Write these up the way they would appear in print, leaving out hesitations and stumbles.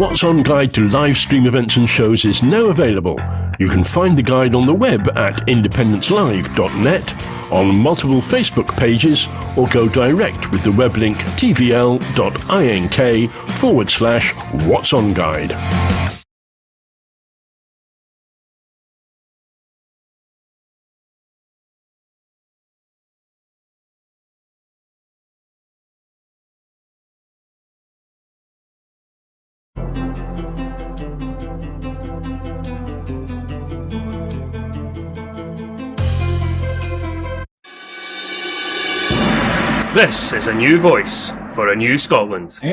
What's On guide to live stream events and shows is now available. You can find the guide on the web at independencelive.net, on multiple Facebook pages, or go direct with the web link tvl.ink/What's On Guide. This is a new voice for a new Scotland. We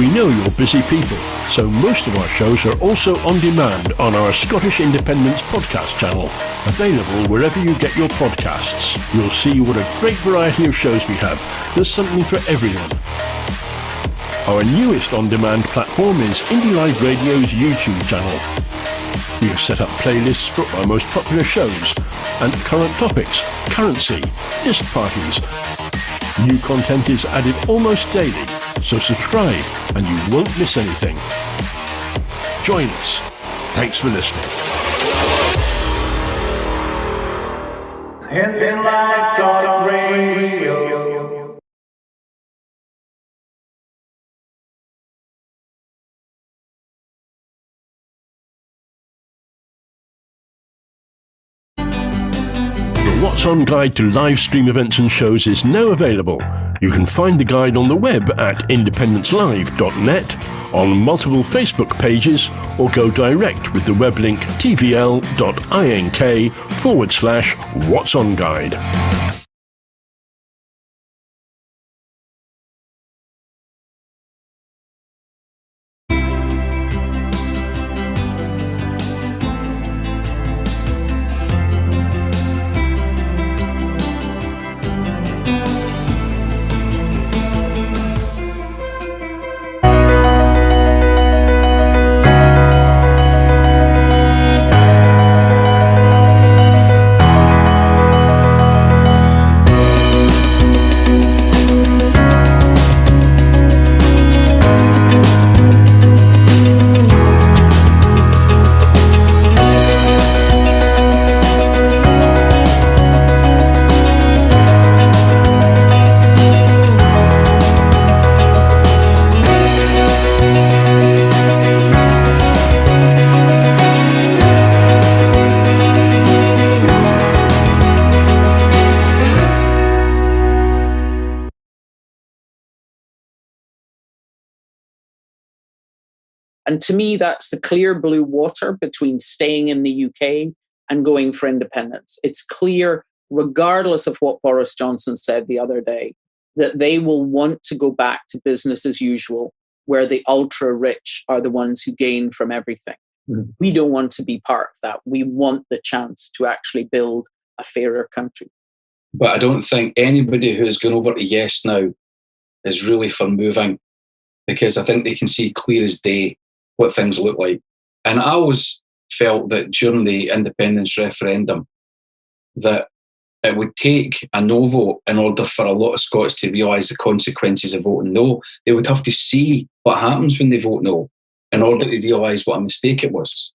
know you're busy people, so most of our shows are also on demand on our Scottish Independence podcast channel, available wherever you get your podcasts. You'll see what a great variety of shows we have. There's something for everyone. Our newest on-demand platform is IndyLive Radio's YouTube channel. We have set up playlists for our most popular shows and current topics, currency, disc parties. New content is added almost daily, so subscribe and you won't miss anything. Join us. Thanks for listening. IndyLive Radio. What's On guide to live stream events and shows is now available. You can find the guide on the web at independencelive.net, on multiple Facebook pages, or go direct with the web link tvl.ink/What's On Guide. And to me, that's the clear blue water between staying in the UK and going for independence. It's clear, regardless of what Boris Johnson said the other day, that they will want to go back to business as usual, where the ultra-rich are the ones who gain from everything. Mm. We don't want to be part of that. We want the chance to actually build a fairer country. But I don't think anybody who's gone over to Yes now is really for moving, because I think they can see clear as day what things look like. And I always felt that during the independence referendum that it would take a no vote in order for a lot of Scots to realise the consequences of voting no. They would have to see what happens when they vote no in order to realise what a mistake it was.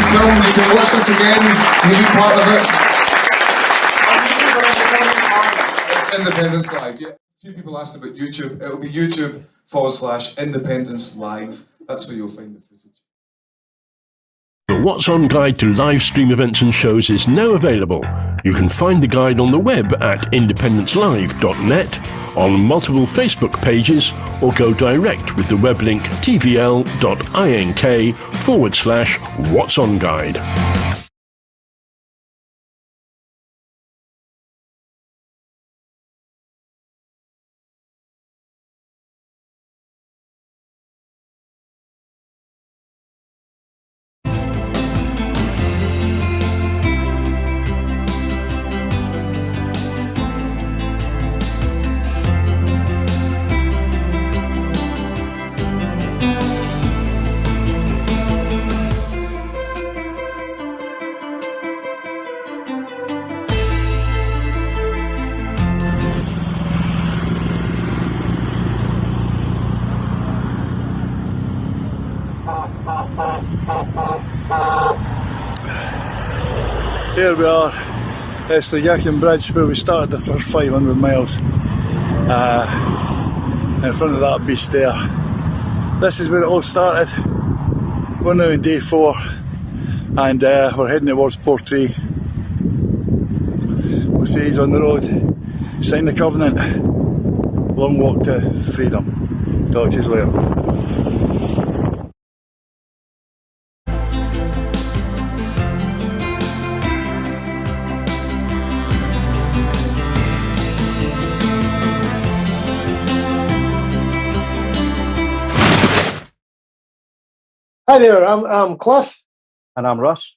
Film, you can watch this again, you can be part of it. Independence Live. Yeah, a few people asked about YouTube. It'll be YouTube/Independence Live. That's where you'll find the footage. The What's On guide to live stream events and shows is now available. You can find the guide on the web at independencelive.net, on multiple Facebook pages, or go direct with the web link tvl.ink/What's On Guide. Here we are, it's the Yackin Bridge where we started the first 500 miles. In front of that beast there. This is where it all started. We're now in day 4 and we're heading towards Portree. We'll see he's on the road. Sign the covenant. Long walk to freedom. Talk to you later. Hi there, I'm Cliff. And I'm Russ.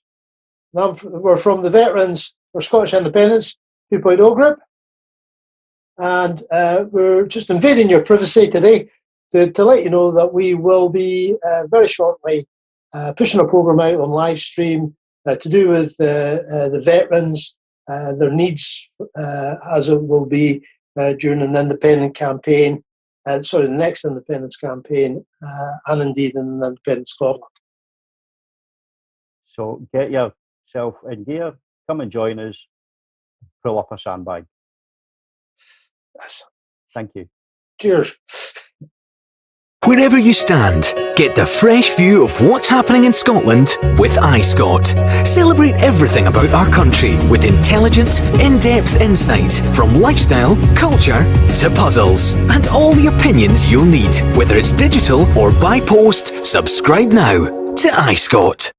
And we're from the Veterans for Scottish Independence 2.0 group. And we're just invading your privacy today to let you know that we will be very shortly pushing a programme out on live stream to do with the veterans, their needs as it will be during an independent campaign. The next independence campaign, and indeed in an independent Scotland. So get yourself in gear, come and join us, pull up a sandbag. Yes. Thank you. Cheers. Wherever you stand, get the fresh view of what's happening in Scotland with iScot. Celebrate everything about our country with intelligent, in-depth insight from lifestyle, culture to puzzles, and all the opinions you'll need. Whether it's digital or by post, subscribe now to iScot.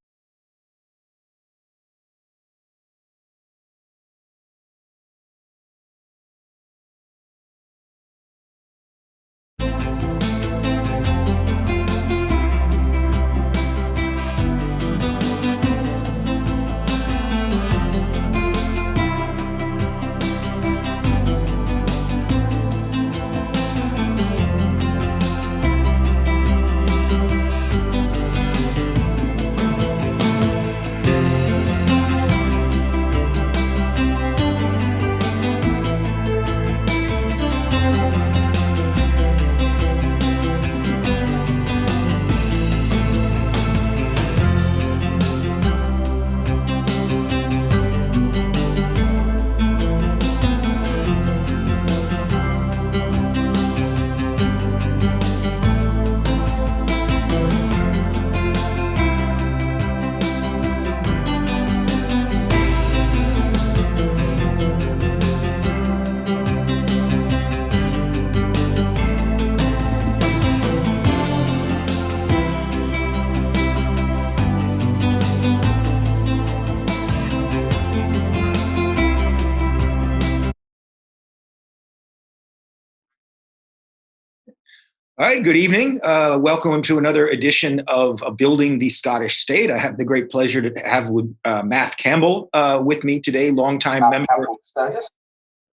All right, good evening. Welcome to another edition of Building the Scottish State. I have the great pleasure to have with Matt Campbell with me today, longtime member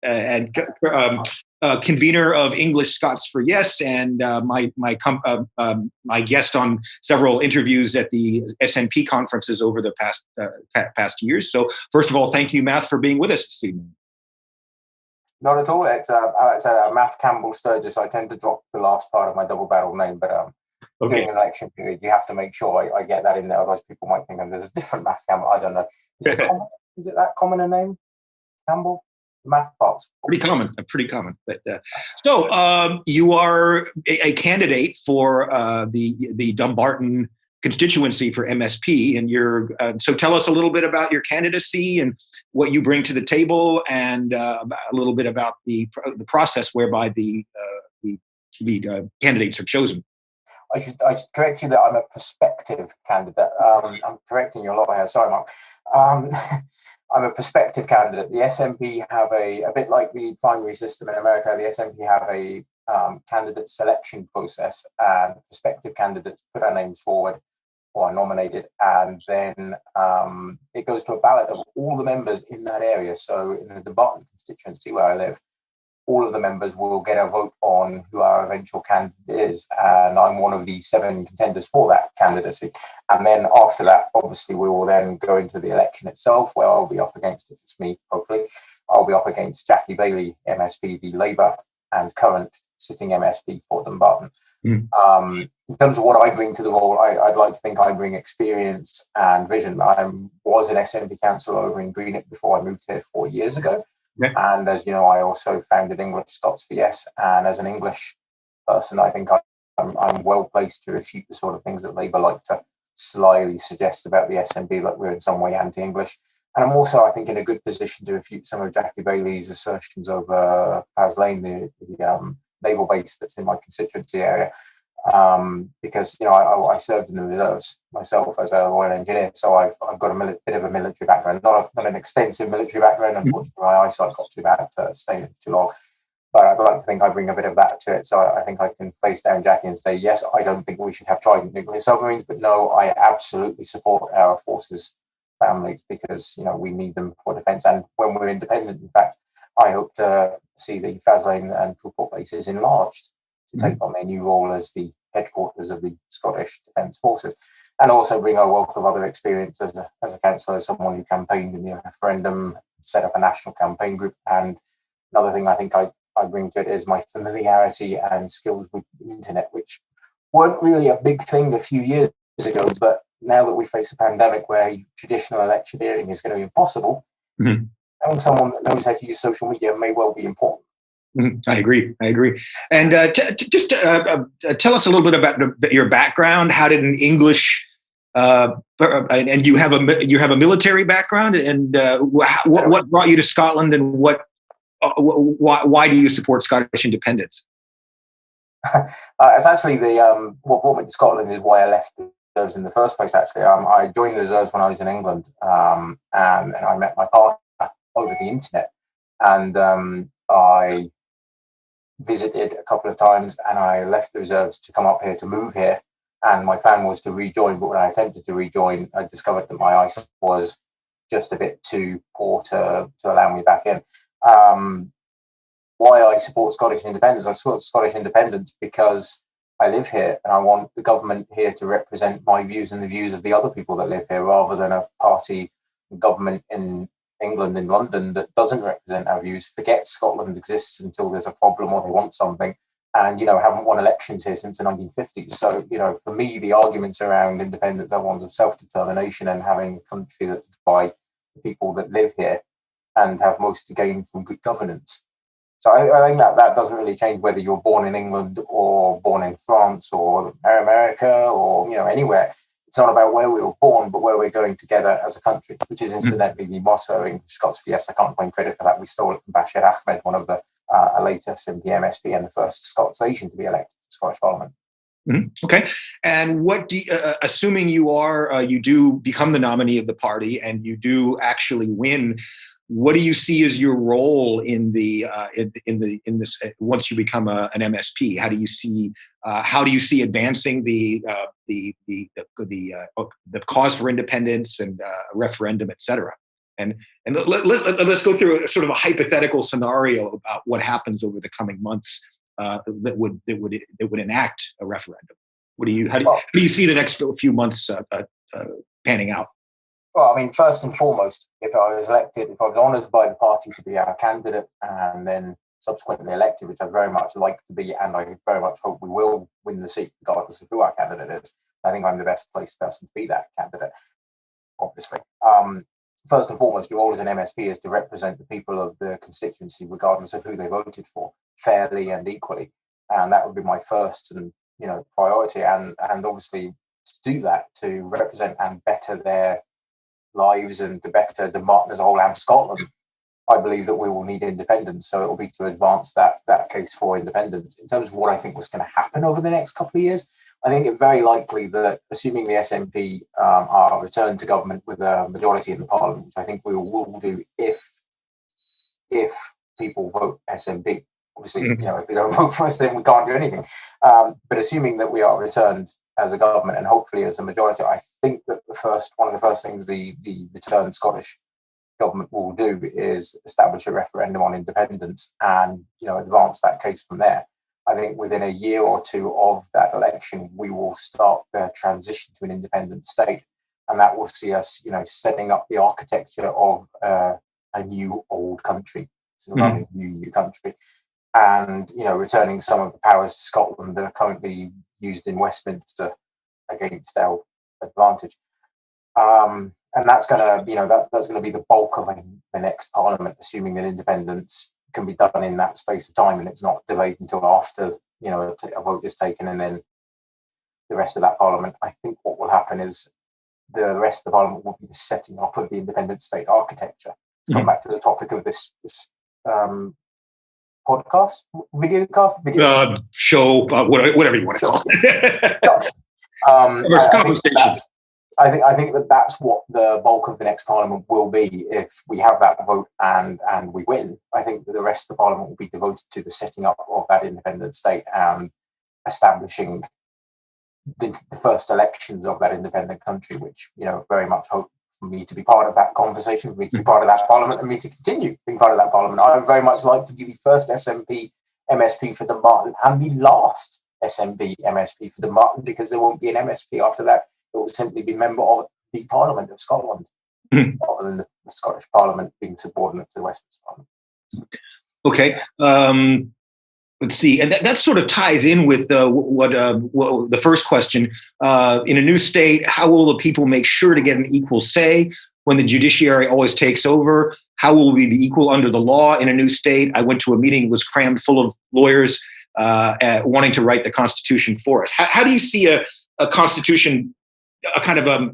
and convener of English Scots for Yes, and my guest on several interviews at the SNP conferences over the past years. So, first of all, thank you, Matt, for being with us this evening. Not at all. It's Matt Campbell-Sturgess. I tend to drop the last part of my double barrel name, but during an election period, you have to make sure I get that in there. Otherwise, people might think there's a different Matt Campbell. I don't know. Is it that common a name, Campbell? math part's pretty common. But so you are a candidate for the Dumbarton constituency for MSP, and you're so tell us a little bit about your candidacy and what you bring to the table, and a little bit about the process whereby the candidates are chosen. I should correct you that I'm a prospective candidate. I'm correcting you a lot here. Sorry, Mark. I'm a prospective candidate. The SNP have a bit like the primary system in America. The SNP have a candidate selection process, and prospective candidates put our names forward or are nominated, and then it goes to a ballot of all the members in that area. So in the Dumbarton constituency where I live, all of the members will get a vote on who our eventual candidate is, and I'm one of the 7 contenders for that candidacy. And then after that, obviously, we will then go into the election itself, where I'll be up against, if it's me, hopefully, I'll be up against Jackie Bailey, MSP, the Labour and current sitting MSP for Dumbarton. In terms of what I bring to the role, I'd like to think I bring experience and vision. I was an SNP councillor over in Greenock before I moved here 4 years ago. Yeah. And as you know, I also founded English Scots VS. And as an English person, I think I'm well placed to refute the sort of things that Labour like to slyly suggest about the SNP, like we're in some way anti-English. And I'm also, I think, in a good position to refute some of Jackie Bailey's assertions over Faslane, the naval base that's in my constituency area. Because, you know, I served in the reserves myself as a Royal Engineer, so I've got a bit of a military background, not an extensive military background. Unfortunately, my eyesight got too bad to stay in too long. But I'd like to think I bring a bit of that to it, so I think I can face down Jackie and say, yes, I don't think we should have Trident nuclear submarines, but no, I absolutely support our forces families because, you know, we need them for defence. And when we're independent, in fact, I hope to see the Faslane and Cookport bases enlarged to take on their new role as the headquarters of the Scottish Defence Forces, and also bring a wealth of other experience as a councillor, as someone who campaigned in the referendum, set up a national campaign group. And another thing I think I bring to it is my familiarity and skills with the internet, which weren't really a big thing a few years ago, but now that we face a pandemic where traditional electioneering is going to be impossible, having someone that knows how to use social media may well be important. I agree. And just tell us a little bit about your background. How did an English and you have a military background, and what brought you to Scotland, and why do you support Scottish independence? It's actually what brought me to Scotland is why I left the reserves in the first place. Actually, I joined the reserves when I was in England, and I met my partner over the internet, and I visited a couple of times, and I left the reserves to come up here, to move here, and my plan was to rejoin, but when I attempted to rejoin, I discovered that my eyesight was just a bit too poor to allow me back in. Why I support Scottish independence? I support Scottish independence because I live here, and I want the government here to represent my views and the views of the other people that live here, rather than a party government in England, in London, that doesn't represent our views, forgets Scotland exists until there's a problem or they want something, and, you know, haven't won elections here since the 1950s. So, you know, for me, the arguments around independence are ones of self-determination and having a country that's by the people that live here and have most to gain from good governance. So I think that doesn't really change whether you're born in England or born in France or America or, you know, anywhere. It's not about where we were born, but where we're going together as a country, which is incidentally the motto in Scots VS. I can't claim credit for that. We stole it from Bashir Ahmed, one of the later SNP MSP and the first Scots Asian to be elected to the Scottish Parliament. Okay. And what do you, assuming you do become the nominee of the party and you do actually win, what do you see as your role in this once you become an MSP? How do you see advancing the cause for independence and referendum, etc.? And let's go through a sort of a hypothetical scenario about what happens over the coming months that would enact a referendum. How do you see the next few months panning out? Well, I mean, first and foremost, if I was honoured by the party to be our candidate and then subsequently elected, which I very much like to be, and I very much hope we will win the seat regardless of who our candidate is, I think I'm the best placed person to be that candidate, obviously. first and foremost, your role as an MSP is to represent the people of the constituency, regardless of who they voted for, fairly and equally. And that would be my first and priority. And obviously to do that, to represent and better their lives and to better Dumbarton as a whole and Scotland, I believe that we will need independence. So it will be to advance that case for independence. In terms of what I think was going to happen over the next couple of years, I think it's very likely that, assuming the SNP are returned to government with a majority in the Parliament, which I think we will do if people vote SNP. Obviously, if they don't vote for us, then we can't do anything. But assuming that we are returned as a government and hopefully as a majority, I think that one of the first things the returned Scottish government will do is establish a referendum on independence and advance that case from there. I think within a year or two of that election, we will start the transition to an independent state, and that will see us, setting up the architecture of a new old country, sort of a new country, and returning some of the powers to Scotland that are currently used in Westminster against our advantage. And that's going to, that's going to be the bulk of the next Parliament, assuming that independence can be done in that space of time and it's not delayed until after a vote is taken and then the rest of that Parliament. I think what will happen is the rest of the Parliament will be the setting up of the independent state architecture. To come back to the topic of this podcast, video show, whatever you want to call it. I think that's what the bulk of the next Parliament will be if we have that vote and we win. I think that the rest of the Parliament will be devoted to the setting up of that independent state and establishing the first elections of that independent country, which very much hope for me to be part of that conversation, for me to be part of that Parliament, and me to continue being part of that Parliament. I would very much like to be the first SNP MSP for Dumbarton and the last SNP MSP for Dumbarton, because there won't be an MSP after that. It will simply be member of the Parliament of Scotland, rather than the Scottish Parliament being subordinate to the Westminster Parliament. Okay. Let's see. And that sort of ties in with what the first question. In a new state, how will the people make sure to get an equal say when the judiciary always takes over? How will we be equal under the law in a new state? I went to a meeting that was crammed full of lawyers wanting to write the Constitution for us. How do you see a Constitution, a kind of a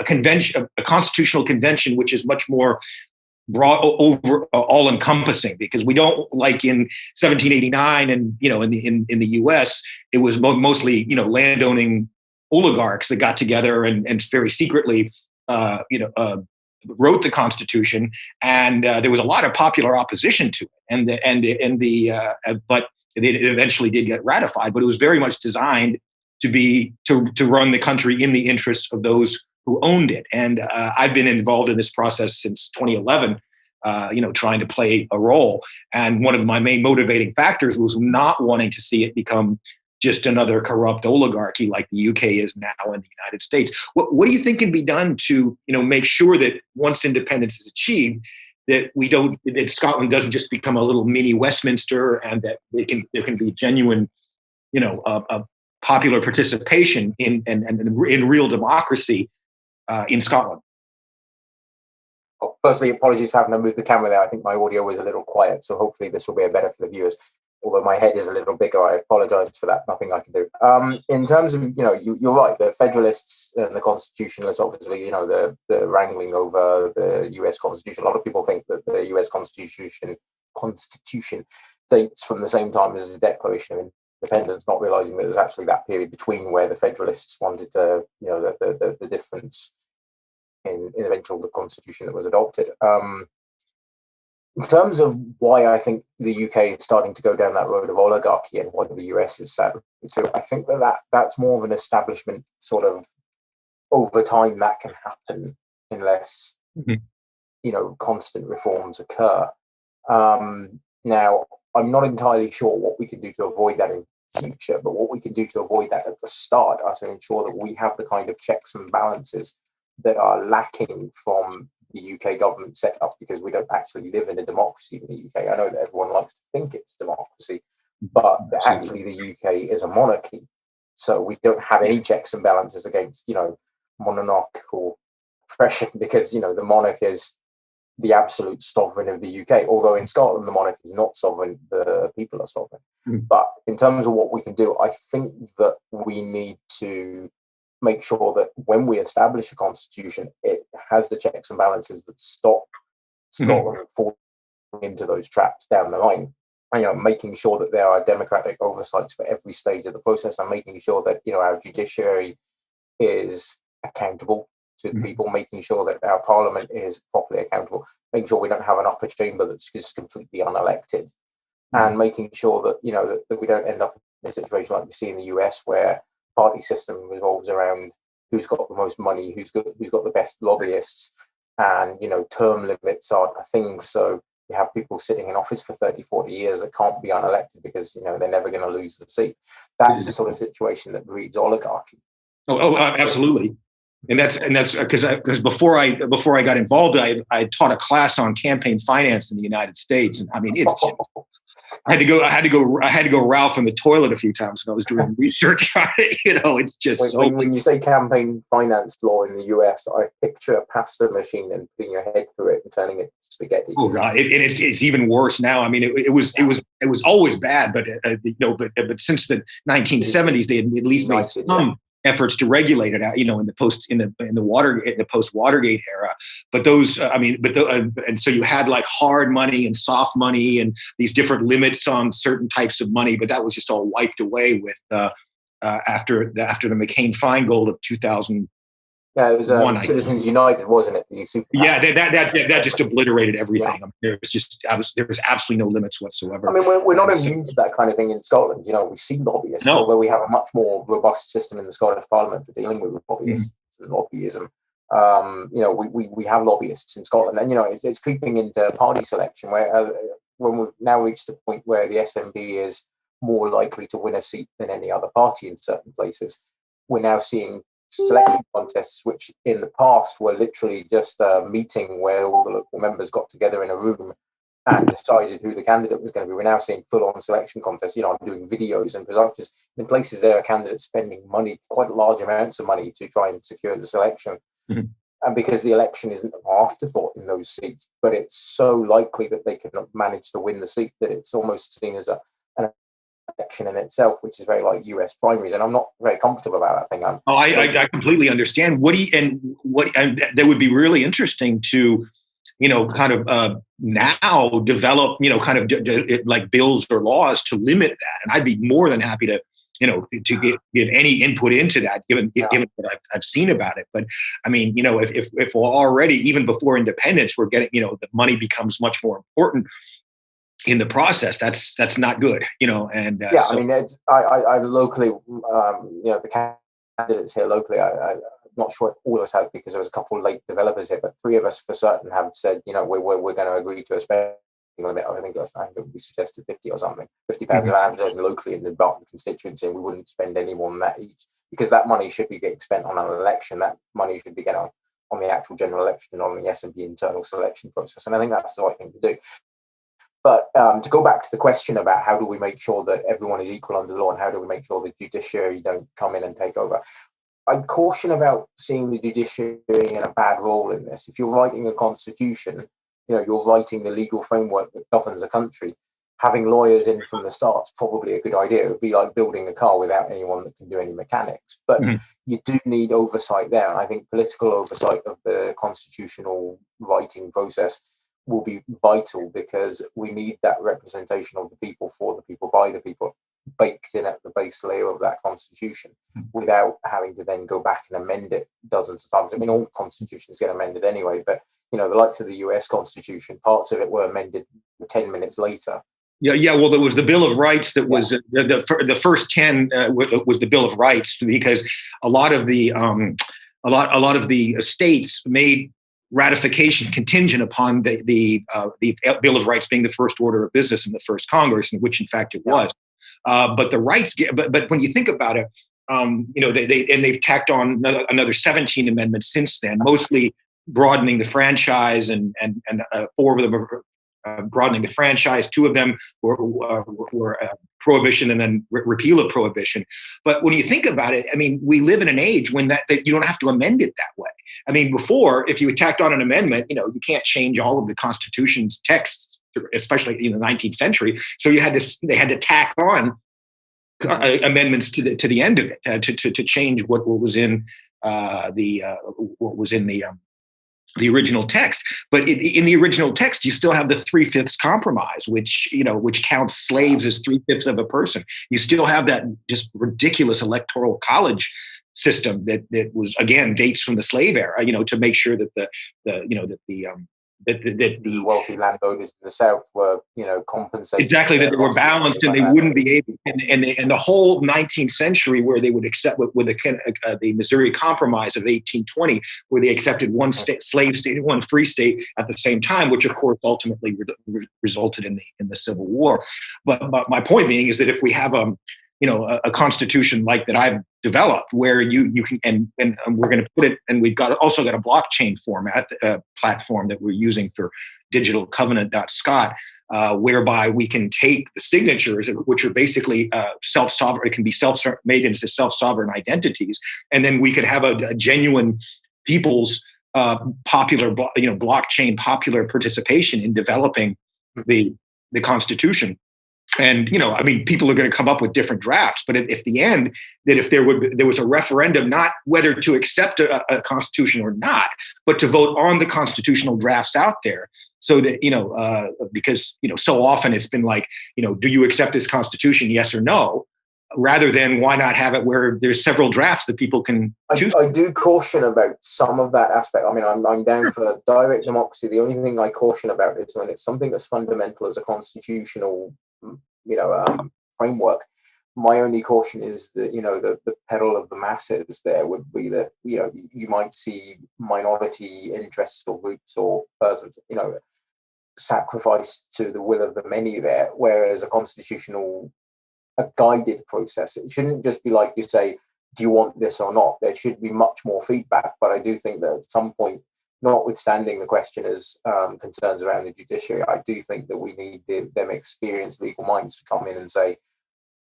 convention, a constitutional convention, which is much more broad, over, all-encompassing? Because we don't, like in 1789 and in the U.S., it was mostly landowning oligarchs that got together and very secretly wrote the Constitution, and there was a lot of popular opposition to it, but it eventually did get ratified. But it was very much designed to run the country in the interest of those who owned it. And I've been involved in this process since 2011, trying to play a role. And one of my main motivating factors was not wanting to see it become just another corrupt oligarchy like the UK is now in the United States. What do you think can be done to, make sure that once independence is achieved, that that Scotland doesn't just become a little mini Westminster, and that there can be genuine, popular participation in real democracy in Scotland? Firstly, apologies for having to move the camera there. I think my audio was a little quiet, so hopefully this will be better for the viewers. Although my head is a little bigger, I apologise for that. Nothing I can do. In terms of, you're right. The Federalists and the Constitutionalists, obviously, the wrangling over the US Constitution. A lot of people think that the US Constitution dates from the same time as the Declaration of Independence, not realising that there's actually that period between where the Federalists wanted to, the difference in eventual the Constitution that was adopted. In terms of why I think the UK is starting to go down that road of oligarchy and why the US is sadly too, I think that's more of an establishment sort of over time that can happen unless constant reforms occur. Now, I'm not entirely sure what we can do to avoid that in future, but what we can do to avoid that at the start are to ensure that we have the kind of checks and balances that are lacking from the UK government set up, because we don't actually live in a democracy in the UK. I know that everyone likes to think it's democracy, but actually the UK is a monarchy. So we don't have any checks and balances against, monarchical impression because, the monarch is the absolute sovereign of the UK, although in Scotland the monarch is not sovereign, the people are sovereign. But in terms of what we can do, I think that we need to make sure that when we establish a constitution, it has the checks and balances that stop Scotland falling into those traps down the line. And, making sure that there are democratic oversights for every stage of the process, and making sure that, our judiciary is accountable to people, making sure that our parliament is properly accountable, making sure we don't have an upper chamber that's just completely unelected, and making sure that, that we don't end up in a situation like we see in the US, where party system revolves around who's got the most money, who's got the best lobbyists, and, term limits are a thing. So you have people sitting in office for 30, 40 years that can't be unelected because, they're never going to lose the seat. That's the sort of situation that breeds oligarchy. Absolutely. And that's because before I got involved, I taught a class on campaign finance in the United States, and I mean I had to go Ralph in the toilet a few times when I was doing research on it. It's just when you say campaign finance law in the US, I picture a pasta machine and putting your head through it and turning it to spaghetti. Oh God, it's even worse now. I mean, it was always bad, but but since the 1970s, they had at least made some efforts to regulate it out, in the post Watergate era. But those, and so you had like hard money and soft money and these different limits on certain types of money, but that was just all wiped away with after the McCain-Feingold of 2000. Yeah, it was Citizens United, wasn't it? That just obliterated everything. Yeah. There was absolutely no limits whatsoever. I mean, we're not immune to that kind of thing in Scotland. We see lobbyists, although we have a much more robust system in the Scottish Parliament for dealing with lobbyists and lobbyism. We have lobbyists in Scotland, and it's creeping into party selection, where when we've now reached the point where the SNP is more likely to win a seat than any other party in certain places. We're now seeing selection contests, which in the past were literally just a meeting where all the local members got together in a room and decided who the candidate was going to be. We're now seeing full-on selection contests. I'm doing videos and productions in places there are candidates spending money, quite large amounts of money, to try and secure the selection. And because the election isn't an afterthought in those seats, but it's so likely that they can manage to win the seat that it's almost seen as an election in itself, which is very like US primaries, and I'm not very comfortable about that thing. I completely understand. That would be really interesting to, kind of now develop, kind of like bills or laws to limit that, and I'd be more than happy to, to give any input into that, given what I've seen about it. But I mean, if we're already, even before independence, we're getting, the money becomes much more important in the process, that's not good, and I mean, I locally, the candidates here locally, I'm not sure if all of us have, because there was a couple of late developers here, but 3 of us for certain have said, we're going to agree to a spending limit. I think we suggested 50 or something, £50 of advertising locally in the Dumbarton constituency, and we wouldn't spend any more than that each, because that money should be getting spent on an election. That money should be getting on the actual general election and on the SNP internal selection process, and I think that's the right thing to do. But to go back to the question about how do we make sure that everyone is equal under the law, and how do we make sure the judiciary don't come in and take over, I'd caution about seeing the judiciary in a bad role in this. If you're writing a constitution, you're writing the legal framework that governs a country. Having lawyers in from the start is probably a good idea. It would be like building a car without anyone that can do any mechanics. But you do need oversight there. And I think political oversight of the constitutional writing process will be vital, because we need that representation of the people, for the people, by the people, baked in at the base layer of that constitution, without having to then go back and amend it dozens of times. I mean, all constitutions get amended anyway, but the likes of the US Constitution, parts of it were amended 10 minutes later. Yeah. Well, there was the Bill of Rights that was the first 10 was the Bill of Rights, because a lot of the states made ratification contingent upon the Bill of Rights being the first order of business in the first Congress, in which in fact it was. But the rights, but when you think about it, they've tacked on another 17 amendments since then, mostly broadening the franchise, and 4 of them are broadening the franchise. 2 of them were prohibition and then repeal of prohibition. But when you think about it, I mean, we live in an age when that you don't have to amend it that way. I mean, before, if you tacked on an amendment, you can't change all of the Constitution's texts, especially in the 19th century. So they had to tack on amendments to the end of it to change what was in the original text. But in the original text, you still have the 3/5 compromise, which counts slaves as 3/5 of a person. You still have that just ridiculous electoral college system that was, again, dates from the slave era, to make sure that the wealthy landowners in the South were, compensated. Exactly, that they were balanced and they wouldn't be able, and the whole 19th century where they would accept with the Missouri Compromise of 1820, where they accepted one slave state and one free state at the same time, which of course ultimately resulted in the Civil War. But my point being is that if we have a constitution like that I've developed, where you can, and we're going to put it, and we've also got a blockchain format platform that we're using for digital covenant.scot, whereby we can take the signatures, which are basically self-sovereign, it can be made into self-sovereign identities, and then we could have a genuine people's popular, blockchain popular participation in developing the Constitution. And, people are going to come up with different drafts, but if there was a referendum, not whether to accept a constitution or not, but to vote on the constitutional drafts out there, so that, because, so often it's been like, do you accept this constitution? Yes or no, rather than why not have it where there's several drafts that people can choose. I do caution about some of that aspect. I mean, I'm down for direct democracy. The only thing I caution about is when it's something as fundamental as a constitutional framework. My only caution is that, the pedal of the masses there would be that, you might see minority interests or groups or persons, sacrificed to the will of the many there, whereas a guided process, it shouldn't just be like you say, do you want this or not? There should be much more feedback. But I do think that at some point, notwithstanding the questioner's concerns around the judiciary, I do think that we need them experienced legal minds to come in and say,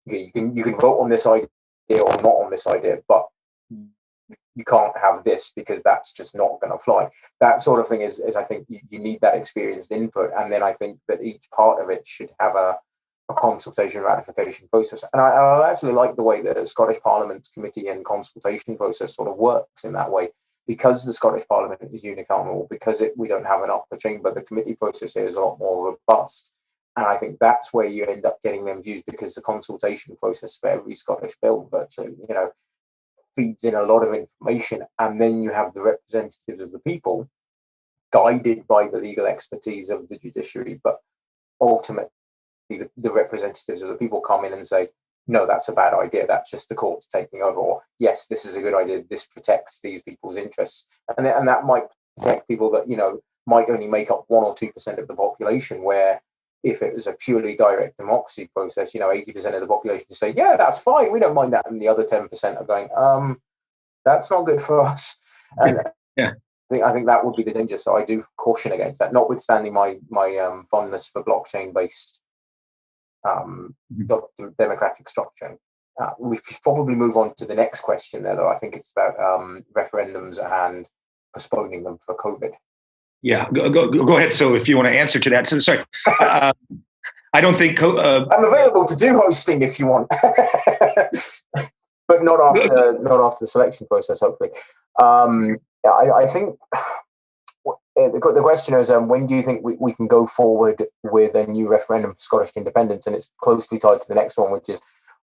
okay, you can vote on this idea or not on this idea, but you can't have this because that's just not going to fly. That sort of thing is I think you need that experienced input, and then I think that each part of it should have a consultation ratification process. And I actually like the way that the Scottish Parliament's committee and consultation process sort of works in that way. Because the Scottish Parliament is unicameral, because we don't have an upper chamber, the committee process here is a lot more robust. And I think that's where you end up getting them views, because the consultation process for every Scottish bill virtually, feeds in a lot of information. And then you have the representatives of the people guided by the legal expertise of the judiciary. But ultimately, the representatives of the people come in and say, no, that's a bad idea. That's just the courts taking over. Or, yes, this is a good idea. This protects these people's interests. And that might protect people that, might only make up 1 or 2% of the population, where if it was a purely direct democracy process, 80% of the population say, yeah, that's fine. We don't mind that. And the other 10% are going, that's not good for us. And yeah. I think that would be the danger. So I do caution against that, notwithstanding my fondness for blockchain-based democratic structuring. We should probably move on to the next question there, though. I think it's about referendums and postponing them for COVID. Yeah, go ahead. So if you want to answer to that. So sorry, I don't think... I'm available to do hosting if you want. But not after the selection process, hopefully. I think... The question is, when do you think we can go forward with a new referendum for Scottish independence? And it's closely tied to the next one, which is,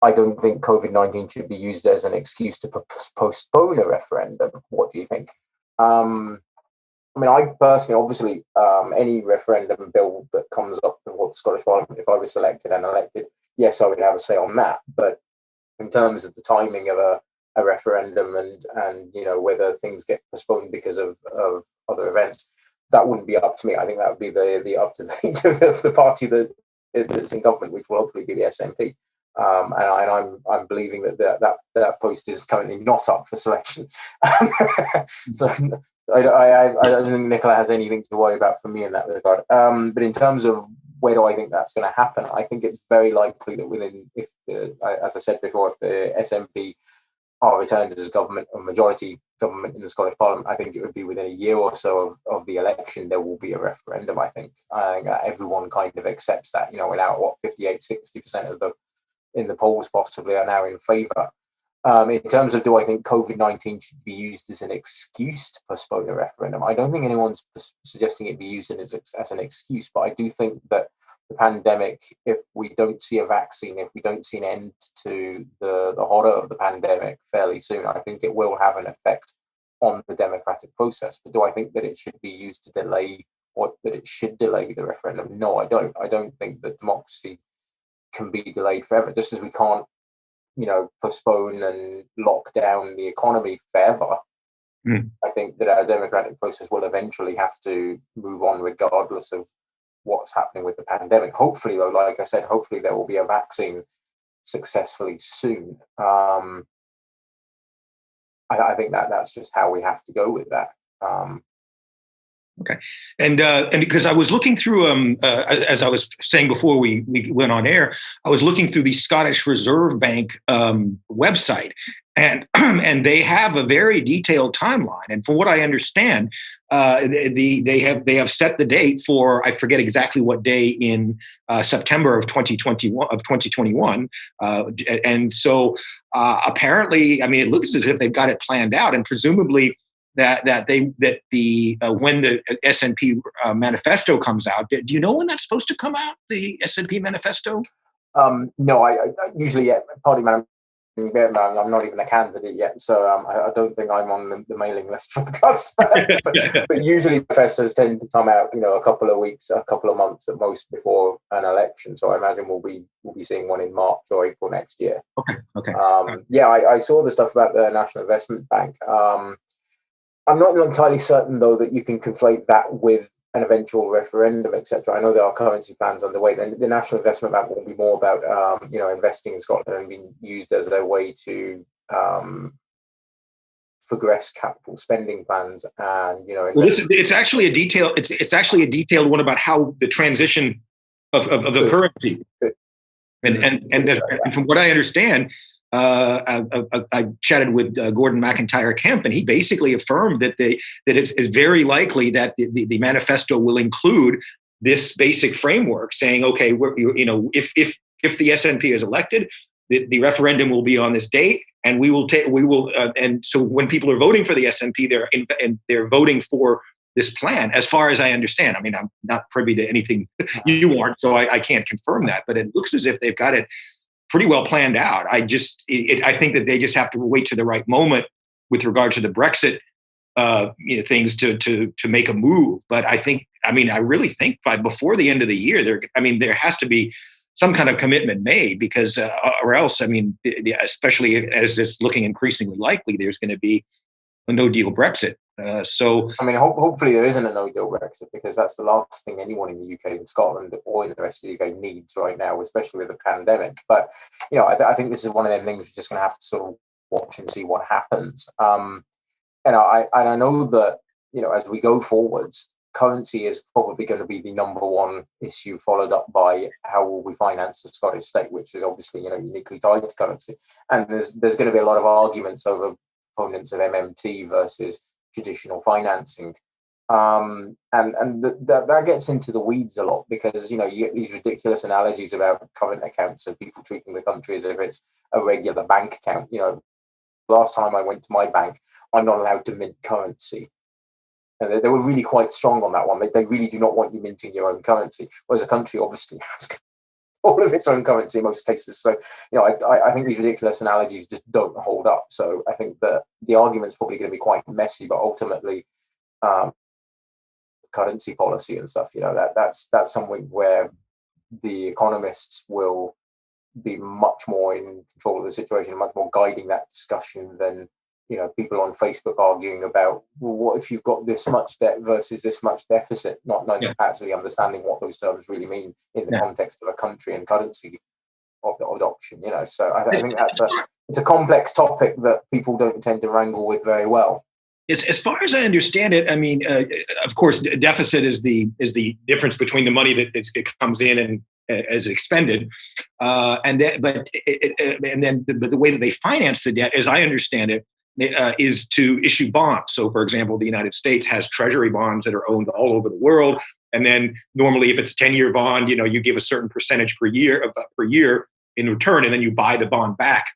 I don't think COVID-19 should be used as an excuse to postpone a referendum. What do you think? I personally, obviously, any referendum bill that comes up before the Scottish Parliament, if I was selected and elected, yes, I would have a say on that. But in terms of the timing of a referendum and whether things get postponed because of other events, that wouldn't be up to me. I think that would be the up to the leader of the party that's in government, which will hopefully be the SNP. And I'm believing that post is currently not up for selection. So I don't think Nicola has anything to worry about for me in that regard. But in terms of where do I think that's going to happen? I think it's very likely that as I said before, if the SNP are returned as government, a majority government in the Scottish Parliament, I think it would be within a year or so of the election, there will be a referendum, I think. I think everyone kind of accepts that, we're now at 58-60% of in the polls possibly are now in favour. In terms of, do I think COVID-19 should be used as an excuse to postpone a referendum? I don't think anyone's suggesting it be used as an excuse, but I do think that the pandemic, if we don't see a vaccine, if we don't see an end to the horror of the pandemic fairly soon, I think it will have an effect on the democratic process. But do I think that it should be used to delay, or that it should delay the referendum? No, I don't. I don't think that democracy can be delayed forever, just as we can't, postpone and lock down the economy forever. I think that our democratic process will eventually have to move on regardless of what's happening with the pandemic. Hopefully, though, like I said, hopefully there will be a vaccine successfully soon. I think that's just how we have to go with that. Okay, and because I was looking through, as I was saying before we went on air, I was looking through the Scottish Reserve Bank website, and and they have a very detailed timeline. And from what I understand, they have set the date for, I forget exactly what day in September of 2021. And so apparently, I mean, it looks as if they've got it planned out, and presumably when the SNP manifesto comes out. Do you know when that's supposed to come out, the SNP manifesto? No, I usually party man. I'm not even a candidate yet, so I don't think I'm on the mailing list for the but usually manifestos tend to come out, a couple of weeks, a couple of months at most before an election. So I imagine we'll be seeing one in March or April next year. Okay. I saw the stuff about the National Investment Bank. I'm not entirely certain, though, that you can conflate that with an eventual referendum, etc. I know there are currency plans underway. Then the National Investment Bank will be more about, investing in Scotland and being used as a way to progress capital spending plans. And it's actually a detail. It's actually a detailed one about how the transition of the currency. And from what I understand, I chatted with Gordon McIntyre Kemp, and he basically affirmed that it's very likely that the manifesto will include this basic framework, saying, okay, if the SNP is elected, the referendum will be on this date, and and so when people are voting for the SNP, they're voting for this plan, as far as I understand. I mean, I'm not privy to anything you aren't, so I can't confirm that, but it looks as if they've got it pretty well planned out. I think that they just have to wait to the right moment with regard to the Brexit things to make a move. But I really think before the end of the year, there has to be some kind of commitment made, because or else, especially as it's looking increasingly likely, there's going to be a no-deal Brexit. Hopefully there isn't a no-deal Brexit, because that's the last thing anyone in the UK, in Scotland, or in the rest of the UK needs right now, especially with the pandemic. But I think this is one of them things we're just going to have to sort of watch and see what happens. And I know that as we go forwards, currency is probably going to be the number one issue, followed up by how will we finance the Scottish state, which is obviously uniquely tied to currency. And there's going to be a lot of arguments over components of MMT versus traditional financing, and that gets into the weeds a lot, because you get these ridiculous analogies about current accounts and people treating the country as if it's a regular bank account. Last time I went to my bank, I'm not allowed to mint currency, and they were really quite strong on that one. They really do not want you minting your own currency, whereas a country obviously has all of its own currency in most cases. So, I think these ridiculous analogies just don't hold up. So I think that the argument's probably going to be quite messy, but ultimately, currency policy and stuff, that's something where the economists will be much more in control of the situation, much more guiding that discussion than people on Facebook arguing about, well, what if you've got this much debt versus this much deficit, not actually understanding what those terms really mean in the context of a country and currency adoption. So I think it's a complex topic that people don't tend to wrangle with very well. As far as I understand it, I mean, of course, deficit is the difference between the money that it comes in and is expended, but the way that they finance the debt, as I understand it, is to issue bonds. So, for example, the United States has treasury bonds that are owned all over the world, and then normally, if it's a 10-year bond, you give a certain percentage per year in return, and then you buy the bond back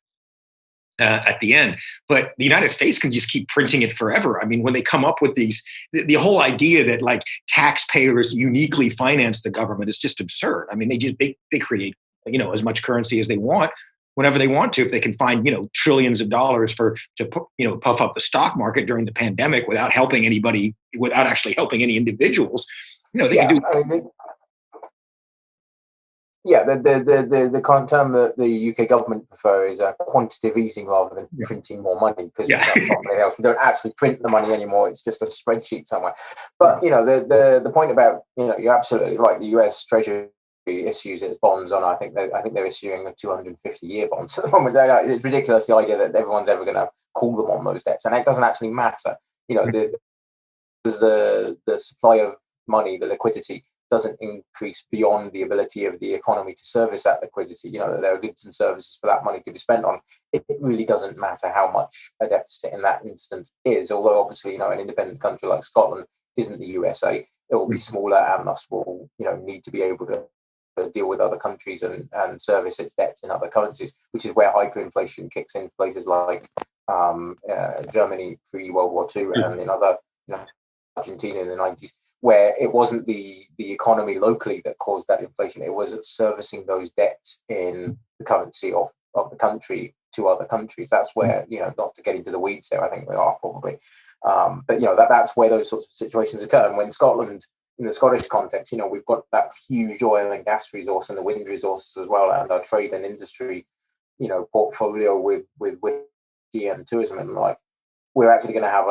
at the end. But the United States can just keep printing it forever. I mean, when they come up with the whole idea that like taxpayers uniquely finance the government is just absurd. I mean, they create, as much currency as they want whenever they want to. If they can find, trillions of dollars to puff up the stock market during the pandemic without helping anybody, without actually helping any individuals, they can do. The current term that the UK government prefer is quantitative easing rather than printing more money, because that's not really else. We don't actually print the money anymore. It's just a spreadsheet somewhere. But the point about you're absolutely right. The US Treasury issues its bonds on. I think they're issuing a 250-year bonds at the moment. It's ridiculous, the idea that everyone's ever going to call them on those debts, and it doesn't actually matter. The supply of money, the liquidity, doesn't increase beyond the ability of the economy to service that liquidity. That there are goods and services for that money to be spent on. It really doesn't matter how much a deficit in that instance is, although obviously, an independent country like Scotland isn't the USA. It will be smaller and thus will, need to be able to deal with other countries and service its debts in other currencies, which is where hyperinflation kicks in places like Germany pre-World War II and in other, Argentina in the 90s. Where it wasn't the economy locally that caused that inflation, it was servicing those debts in the currency of the country to other countries. That's where, not to get into the weeds here, I think we are probably. But that's where those sorts of situations occur. And when Scotland, in the Scottish context, we've got that huge oil and gas resource and the wind resources as well, and our trade and industry, portfolio with whiskey and tourism and like. We're actually going to have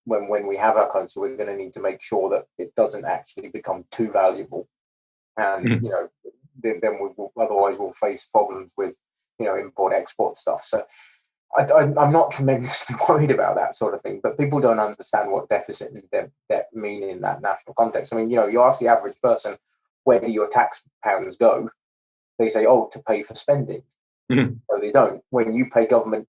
when we have our currency, we're going to need to make sure that it doesn't actually become too valuable, and then otherwise we'll face problems with import export stuff. So I'm not tremendously worried about that sort of thing, but people don't understand what deficit and debt mean in that national context. I mean, you ask the average person, where do your tax pounds go? They say, to pay for spending. No, they don't. When you pay government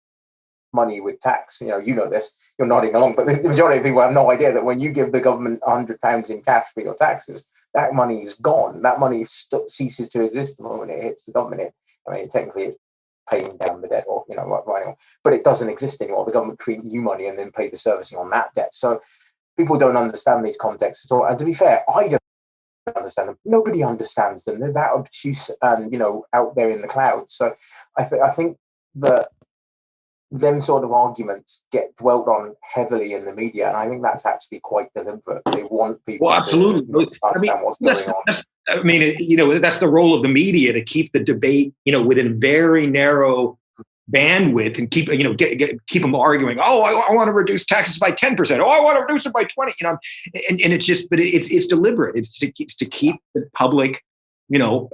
money with tax, this, you're nodding along, but the majority of people have no idea that when you give the government £100 in cash for your taxes, that money is gone. That money ceases to exist the moment it hits the government. Technically it's paying down the debt or, but it doesn't exist anymore. The government create new money and then pay the servicing on that debt. So people don't understand these contexts at all. And to be fair, I don't understand them. Nobody understands them. They're that obtuse and, out there in the clouds. So I think that them sort of arguments get dwelt on heavily in the media, and I think that's actually quite deliberate. They want people to understand what's going on. That's the role of the media, to keep the debate, within very narrow bandwidth and keep, keep them arguing. I want to reduce taxes by 10%. I want to reduce it by 20. And it's just, but it's deliberate. It's to keep the public,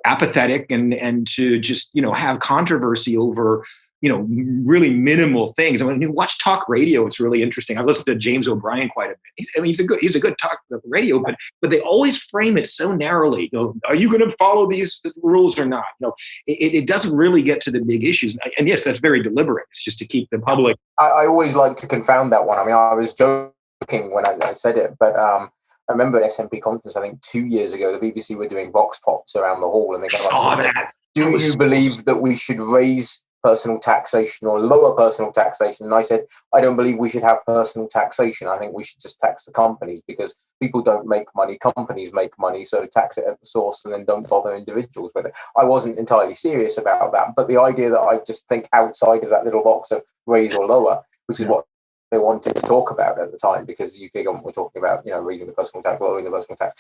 apathetic and to just, have controversy over, really minimal things. I mean, you watch talk radio, it's really interesting. I've listened to James O'Brien quite a bit. He's a good talk radio, but they always frame it so narrowly. Are you going to follow these rules or not? It doesn't really get to the big issues. And yes, that's very deliberate. It's just to keep the public. I always like to confound that one. I mean, I was joking when I said it, but I remember at SNP conference, I think 2 years ago, the BBC were doing vox pops around the hall, and they go, "Do you believe that we should raise personal taxation or lower personal taxation?" And I said, I don't believe we should have personal taxation. I think we should just tax the companies, because people don't make money, companies make money, so tax it at the source and then don't bother individuals with it. I wasn't entirely serious about that, but the idea that I just think outside of that little box of raise or lower, which is what they wanted to talk about at the time, because the UK government were talking about, raising the personal tax, lowering the personal tax.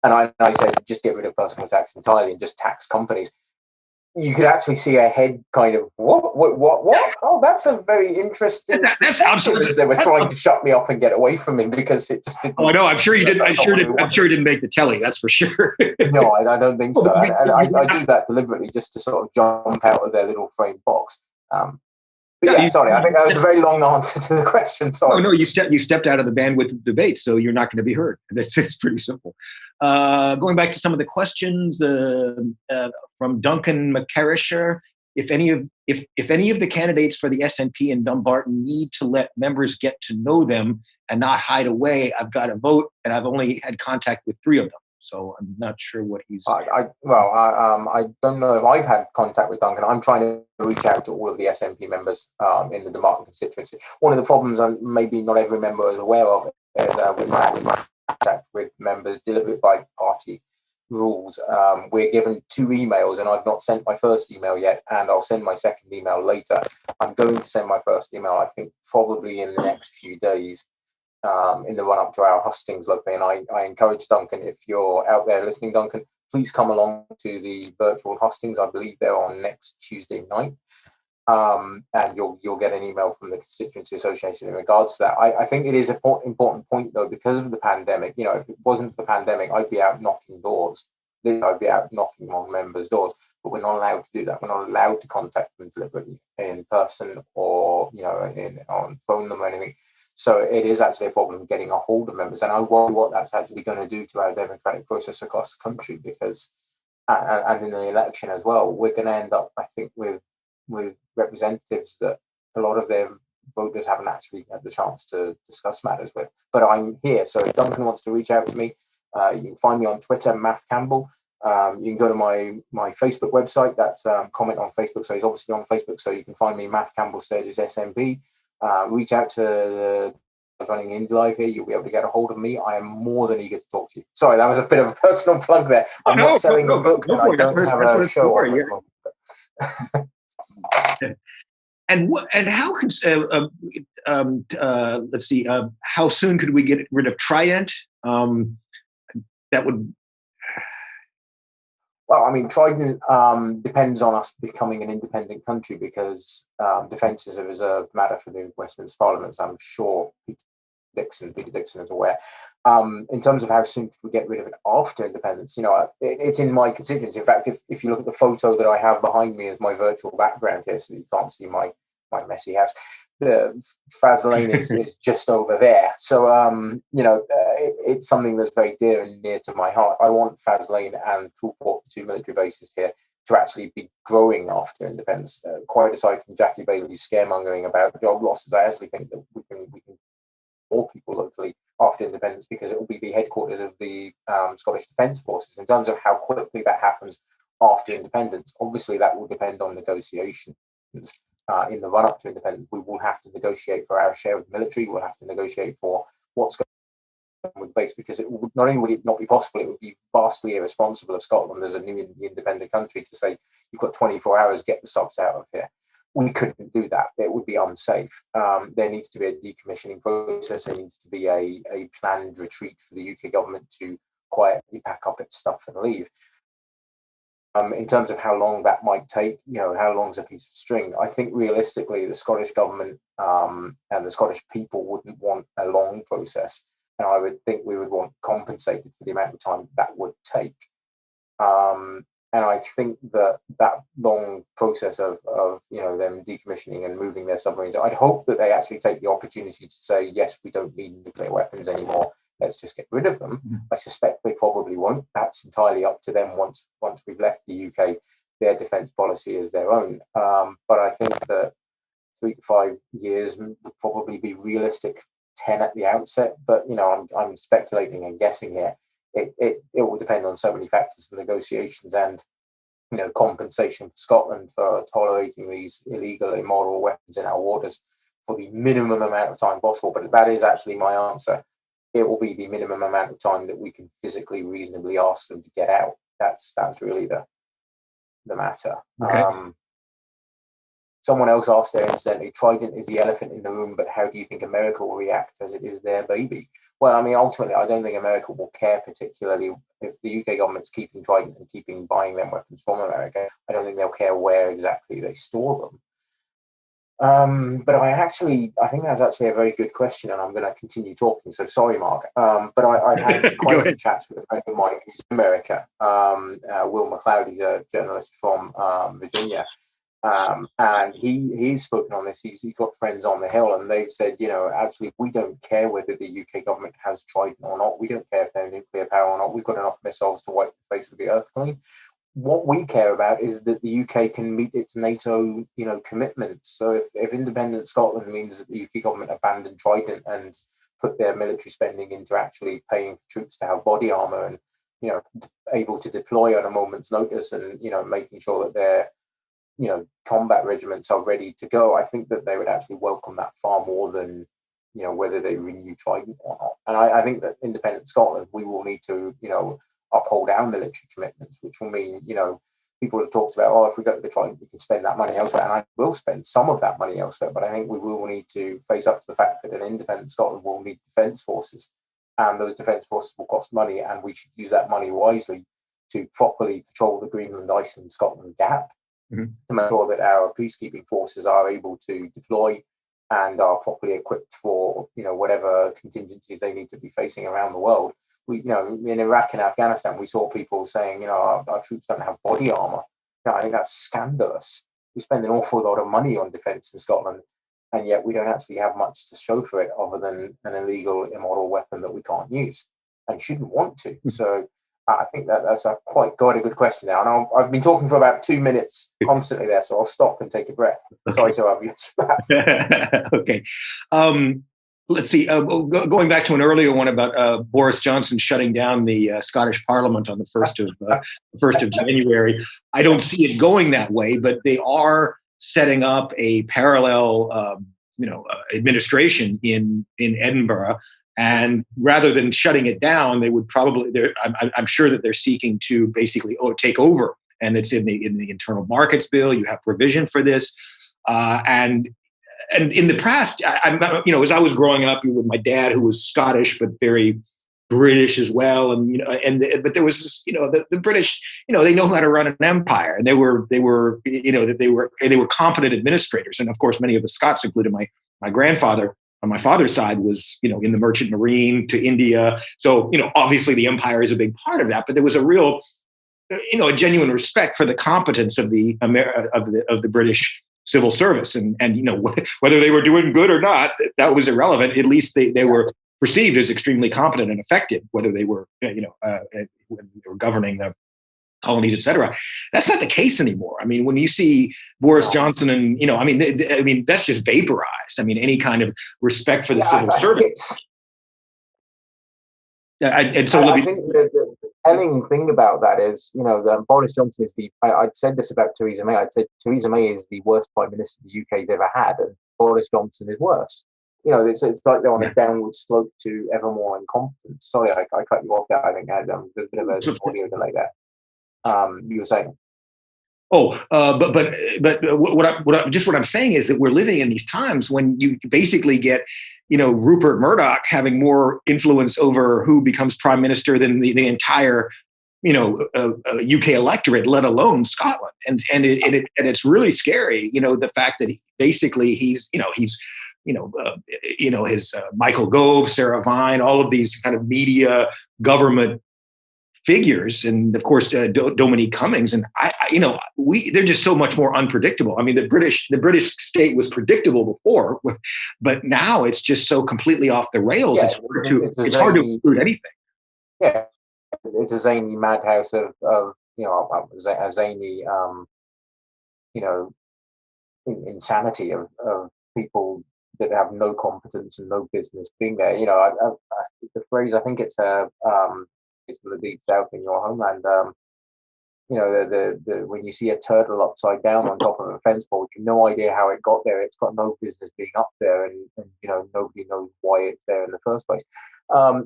And I said, just get rid of personal tax entirely and just tax companies. You could actually see a head kind of, what? Oh, that's a very interesting. That's absolutely. They were trying to shut me up and get away from me because it just didn't. Oh, no, I'm sure you did. I'm sure it didn't make the telly. That's for sure. No, I don't think so. And I do that deliberately just to sort of jump out of their little frame box. Yeah, sorry, I think that was a very long answer to the question. Sorry. No, you stepped out of the bandwidth debate, so you're not going to be heard. It's pretty simple. Going back to some of the questions from Duncan McCarrisher, if any of the candidates for the SNP in Dumbarton need to let members get to know them and not hide away, I've got a vote, and I've only had contact with 3 of them. So I'm not sure what he's. I don't know if I've had contact with Duncan. I'm trying to reach out to all of the SNP members in the Dumbarton constituency. One of the problems, maybe not every member is aware of, is we're not actually in contact with members delivered by party rules. We're given 2 emails, and I've not sent my first email yet, and I'll send my second email later. I'm going to send my first email, I think, probably in the next few days. In the run up to our hustings locally, and I encourage Duncan, if you're out there listening, Duncan, please come along to the virtual hustings. I believe they're on next Tuesday night, and you'll get an email from the Constituency Association in regards to that. I think it is an important point though, because of the pandemic. You know, if it wasn't for the pandemic, I'd be out knocking doors. I'd be out knocking on members' doors, but we're not allowed to do that. We're not allowed to contact them deliberately in person or on phone them or anything. So it is actually a problem getting a hold of members, and I worry what that's actually going to do to our democratic process across the country, because, and in the election as well, we're going to end up, I think, with representatives that a lot of their voters haven't actually had the chance to discuss matters with. But I'm here, so if Duncan wants to reach out to me, you can find me on Twitter, Math Campbell. You can go to my Facebook website, that's comment on Facebook, so he's obviously on Facebook, so you can find me, Math Campbell-Sturgess SNP. Reach out to the running IndyLive here. You'll be able to get a hold of me. I am more than eager to talk to you. Sorry, that was a bit of a personal plug there. I'm not selling a book, and I don't have a show on it. And how could let's see, how soon could we get rid of Trident? That would. Well, I mean, Trident depends on us becoming an independent country, because defence is a reserved matter for the Westminster Parliament, as I'm sure Peter Dixon is aware. In terms of how soon could we get rid of it after independence, it's in my constituency. In fact, if you look at the photo that I have behind me as my virtual background here, so you can't see my messy house, the Faz Lane is just over there. So, it's something that's very dear and near to my heart. I want Faz Lane and Coolport, the 2 military bases here, to actually be growing after independence. Quite aside from Jackie Bailey's scaremongering about job losses, I actually think that we can more people locally after independence, because it will be the headquarters of the Scottish Defence Forces. In terms of how quickly that happens after independence, obviously that will depend on negotiations. In the run-up to independence, we will have to negotiate for our share of the military. We'll have to negotiate for what's going on with the base, because it would, not only would it not be possible, it would be vastly irresponsible of Scotland as a new independent country to say, you've got 24 hours, get the subs out of here. We couldn't do that. It would be unsafe. There needs to be a decommissioning process. There needs to be a planned retreat for the UK government to quietly pack up its stuff and leave. In terms of how long that might take, how long is a piece of string? I think realistically, the Scottish government and the Scottish people wouldn't want a long process. And I would think we would want compensated for the amount of time that would take. And I think that long process of them decommissioning and moving their submarines, I'd hope that they actually take the opportunity to say, yes, we don't need nuclear weapons anymore, let's just get rid of them. I suspect they probably won't. That's entirely up to them once we've left the UK. Their defence policy is their own. But I think that 3 to 5 years would probably be realistic, 10 at the outset. But, I'm speculating and guessing here. It will depend on so many factors, negotiations and compensation for Scotland for tolerating these illegal, immoral weapons in our waters for the minimum amount of time possible. But that is actually my answer. It will be the minimum amount of time that we can physically reasonably ask them to get out. That's really the matter. Okay. Someone else asked there, incidentally, Trident is the elephant in the room, but how do you think America will react as it is their baby? Well, I mean, ultimately, I don't think America will care particularly if the UK government's keeping Trident and buying them weapons from America. I don't think they'll care where exactly they store them. But I think that's actually a very good question, and I'm going to continue talking. So sorry, Mark. But I had quite a few chats with a friend of mine who's in America, Will McLeod. He's a journalist from Virginia. And he's spoken on this. He's got friends on the Hill, and they've said, actually, we don't care whether the UK government has Trident or not. We don't care if they're nuclear power or not. We've got enough missiles to wipe the face of the earth clean. What we care about is that the UK can meet its NATO, commitments. So if independent Scotland means that the UK government abandon Trident and put their military spending into actually paying for troops to have body armor and, able to deploy on a moment's notice and, making sure that their, combat regiments are ready to go, I think that they would actually welcome that far more than, whether they renew Trident or not. And I think that independent Scotland, we will need to, uphold our military commitments, which will mean, people have talked about, if we go to the Trident, we can spend that money elsewhere. And I will spend some of that money elsewhere, but I think we will need to face up to the fact that an independent Scotland will need defence forces. And those defence forces will cost money, and we should use that money wisely to properly patrol the Greenland, Iceland, Scotland gap, to make sure that our peacekeeping forces are able to deploy and are properly equipped for, whatever contingencies they need to be facing around the world. We, in Iraq and Afghanistan, we saw people saying, our troops don't have body armor. I think that's scandalous. We spend an awful lot of money on defence in Scotland, and yet we don't actually have much to show for it other than an illegal, immoral weapon that we can't use and shouldn't want to. So I think that's a quite a good question now. And I've been talking for about 2 minutes constantly there, so I'll stop and take a breath. Okay. Sorry to have you. Okay. Let's see. Going back to an earlier one about Boris Johnson shutting down the Scottish Parliament on the 1st of January, I don't see it going that way, but they are setting up a parallel, administration in Edinburgh. And rather than shutting it down, they would probably. I'm sure that they're seeking to basically take over, and it's in the Internal Markets Bill. You have provision for this, and in the past, as I was growing up with my dad, who was Scottish but very British as well, but there was this, the British, they know how to run an empire, and they were competent administrators, and of course, many of the Scots, including my grandfather on my father's side, was in the Merchant Marine to India. So obviously the empire is a big part of that, but there was a real, a genuine respect for the competence of the British civil service, and whether they were doing good or not, that was irrelevant. At least they were perceived as extremely competent and effective, whether they were when they were governing the colonies, etc. That's not the case anymore. I mean, when you see Boris Johnson and that's just vaporized. I mean, any kind of respect for the civil service. I think the telling thing about that is, Boris Johnson is I'd said this about Theresa May. I'd said Theresa May is the worst prime minister the UK's ever had, and Boris Johnson is worse. It's like they're on a downward slope to ever more incompetence. Sorry, I cut you off there. I think there's a bit of an audio delay there. You were saying. But what I'm saying is that we're living in these times when you basically get, Rupert Murdoch having more influence over who becomes prime minister than the entire, UK electorate, let alone Scotland. And it's really scary, the fact that he's Michael Gove, Sarah Vine, all of these kind of media government figures, and of course Dominique Cummings, and they're just so much more unpredictable. I mean, the British state was predictable before, but now it's just so completely off the rails. Yeah, it's hard to include anything. Yeah, it's a zany madhouse of a zany insanity of people that have no competence and no business being there. The phrase, I think it's from the deep south in your homeland. When you see a turtle upside down on top of a fence pole, you've no idea how it got there. It's got no business being up there, and nobody knows why it's there in the first place. I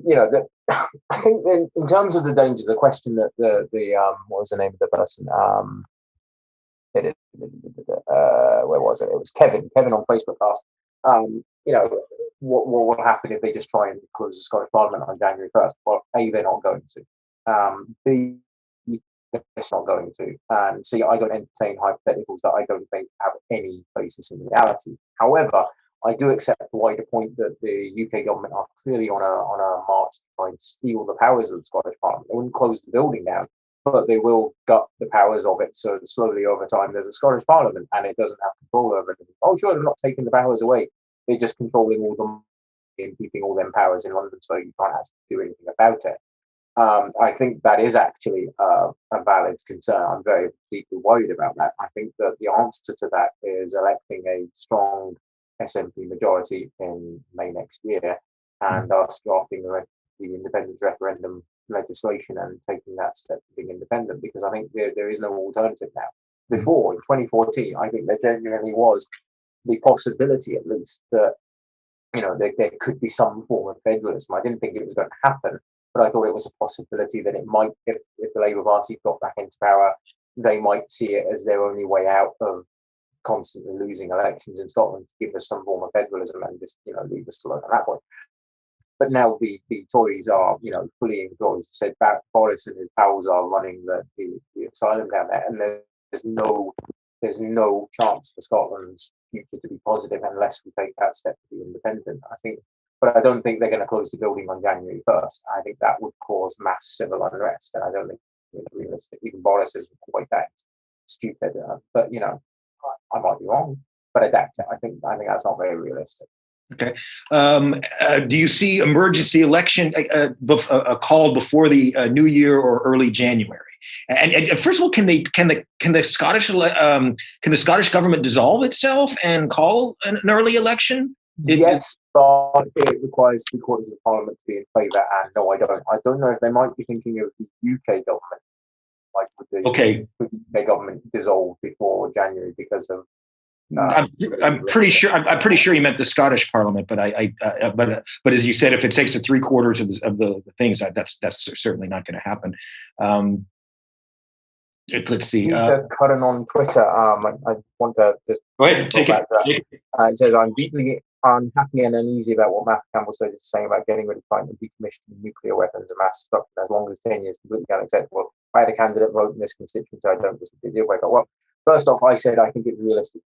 think in terms of the danger, the question that the what was the name of the person? Where was it? It was Kevin on Facebook asked. What will happen if they just try and close the Scottish Parliament on January 1st? Well, A, they're not going to. B, they're not going to. And C, I don't entertain hypotheticals that I don't think have any basis in reality. However, I do accept the wider point that the UK government are clearly on a march to try and steal the powers of the Scottish Parliament. They wouldn't close the building down, but they will gut the powers of it. So slowly over time, there's a Scottish Parliament, and it doesn't have control over it. Oh, sure, they're not taking the powers away; they're just controlling all them and keeping all them powers in London, so you can't actually do anything about it. I think that is actually a valid concern. I'm very deeply worried about that. I think that the answer to that is electing a strong SNP majority in May next year, and us drafting the independence referendum legislation and taking that step to being independent, because I think there is no alternative now. Before, in 2014, I think there genuinely was the possibility, at least, that there could be some form of federalism. I didn't think it was going to happen, but I thought it was a possibility that it might, if the Labour Party got back into power, they might see it as their only way out of constantly losing elections in Scotland, to give us some form of federalism and just leave us alone at that point. But now the Tories are fully in control. As you said, Boris and his pals are running the asylum down there, and there's no chance for Scotland's future to be positive unless we take that step to be independent. But I don't think they're going to close the building on January 1st. I think that would cause mass civil unrest, and I don't think it's realistic. Even Boris isn't quite that stupid, but I might be wrong, but I doubt it. I think that's not very realistic. Okay. Do you see emergency election called before the new year or early January? And first of all, can the Scottish government dissolve itself and call an early election? Yes, but it requires 3/4 of Parliament to be in favour. And no, I don't. I don't know if they might be thinking of the UK government, like would the UK government dissolve before January because of. I'm pretty sure you meant the Scottish Parliament, but but as you said, if it takes 3/4 of the things, that's certainly not going to happen. Let's see. Curran on Twitter. I want to just go ahead. Take it. It says, "I'm deeply unhappy and uneasy about what Matthew Campbell-Sturgess is saying about getting rid of fighting and decommissioning nuclear weapons and mass destruction as long as 10 years completely unacceptable. I had a candidate vote in this constituency. I don't disagree. Deal breaker." Well, first off, I said I think it's realistic.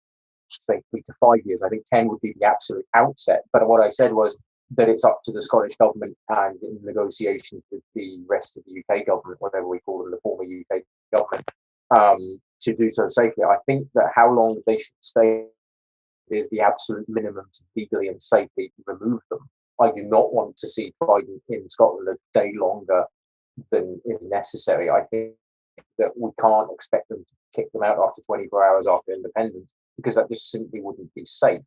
Say 3 to 5 years. I think 10 would be the absolute outset. But what I said was that it's up to the Scottish government and in negotiations with the rest of the UK government, whatever we call them, the former UK government, to do so safely. I think that how long they should stay is the absolute minimum to legally and safely remove them. I do not want to see Trident in Scotland a day longer than is necessary. I think that we can't expect them to kick them out after 24 hours after independence, because that just simply wouldn't be safe.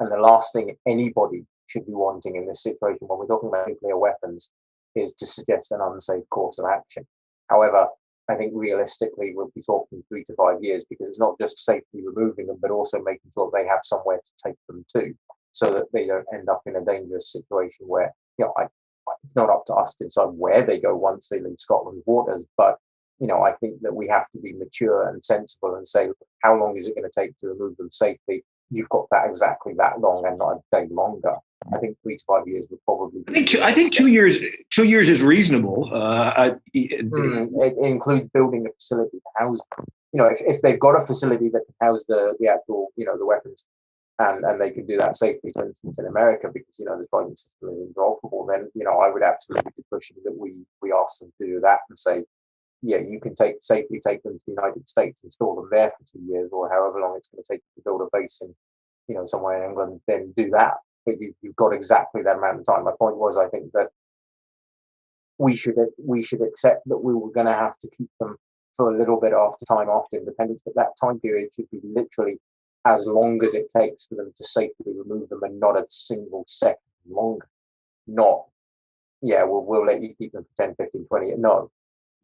And the last thing anybody should be wanting in this situation when we're talking about nuclear weapons is to suggest an unsafe course of action. However, I think realistically we'll be talking 3 to 5 years, because it's not just safely removing them, but also making sure they have somewhere to take them to, so that they don't end up in a dangerous situation where, it's not up to us to decide where they go once they leave Scotland's waters, but I think that we have to be mature and sensible and say, how long is it going to take to remove them safely? You've got that exactly that long and not a day longer. I think 3 to 5 years would probably be. I think 2 years. 2 years is reasonable. It includes building a facility to house them. If they've got a facility that can house the actual, the weapons, and they can do that safely, for instance, in America, because the fighting system is interoperable, then I would absolutely be pushing that we ask them to do that and say, yeah, you can safely take them to the United States, install them there for 2 years, or however long it's going to take you to build a base in, somewhere in England. Then do that. But you've got exactly that amount of time. My point was, I think that we should accept that we were going to have to keep them for a little bit after independence, but that time period should be literally as long as it takes for them to safely remove them, and not a single second longer. Not, we'll let you keep them for 10, 15, 20 years.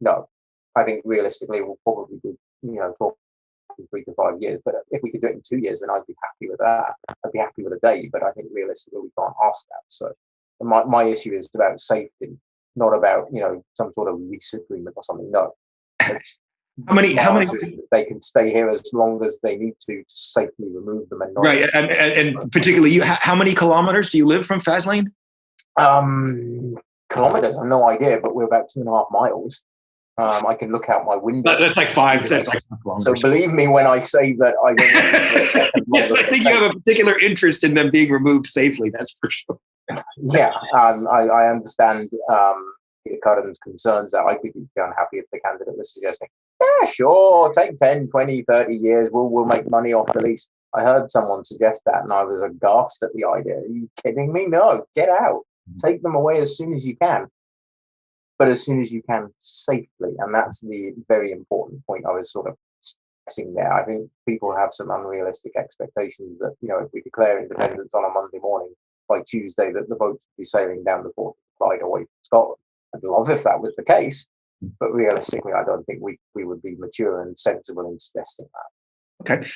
No. I think realistically we'll probably be, talking 3 to 5 years. But if we could do it in 2 years, then I'd be happy with that. I'd be happy with a day. But I think realistically we can't ask that. So my issue is about safety, not about some sort of lease agreement or something. No. How many? They can stay here as long as they need to safely remove them. And not right. And particularly, how many kilometers do you live from Faslane? Kilometers, I have no idea, but we're about 2.5 miles. I can look out my window. That's like 5. That's like so believe me when I say that I don't. Yes, I think you have a particular interest in them being removed safely. That's for sure. Yeah, I understand Peter Curran's concerns that I'd be unhappy if the candidate was suggesting, yeah, sure, take 10, 20, 30 years, we'll make money off the lease. I heard someone suggest that, and I was aghast at the idea. Are you kidding me? No, get out. Take them away as soon as you can, but as soon as you can safely. And that's the very important point I was sort of stressing there. I think people have some unrealistic expectations that, if we declare independence on a Monday morning, by Tuesday, that the boats will be sailing down the Forth of Clyde away from Scotland. I'd love if that was the case, but realistically, I don't think we would be mature and sensible in suggesting that. Okay,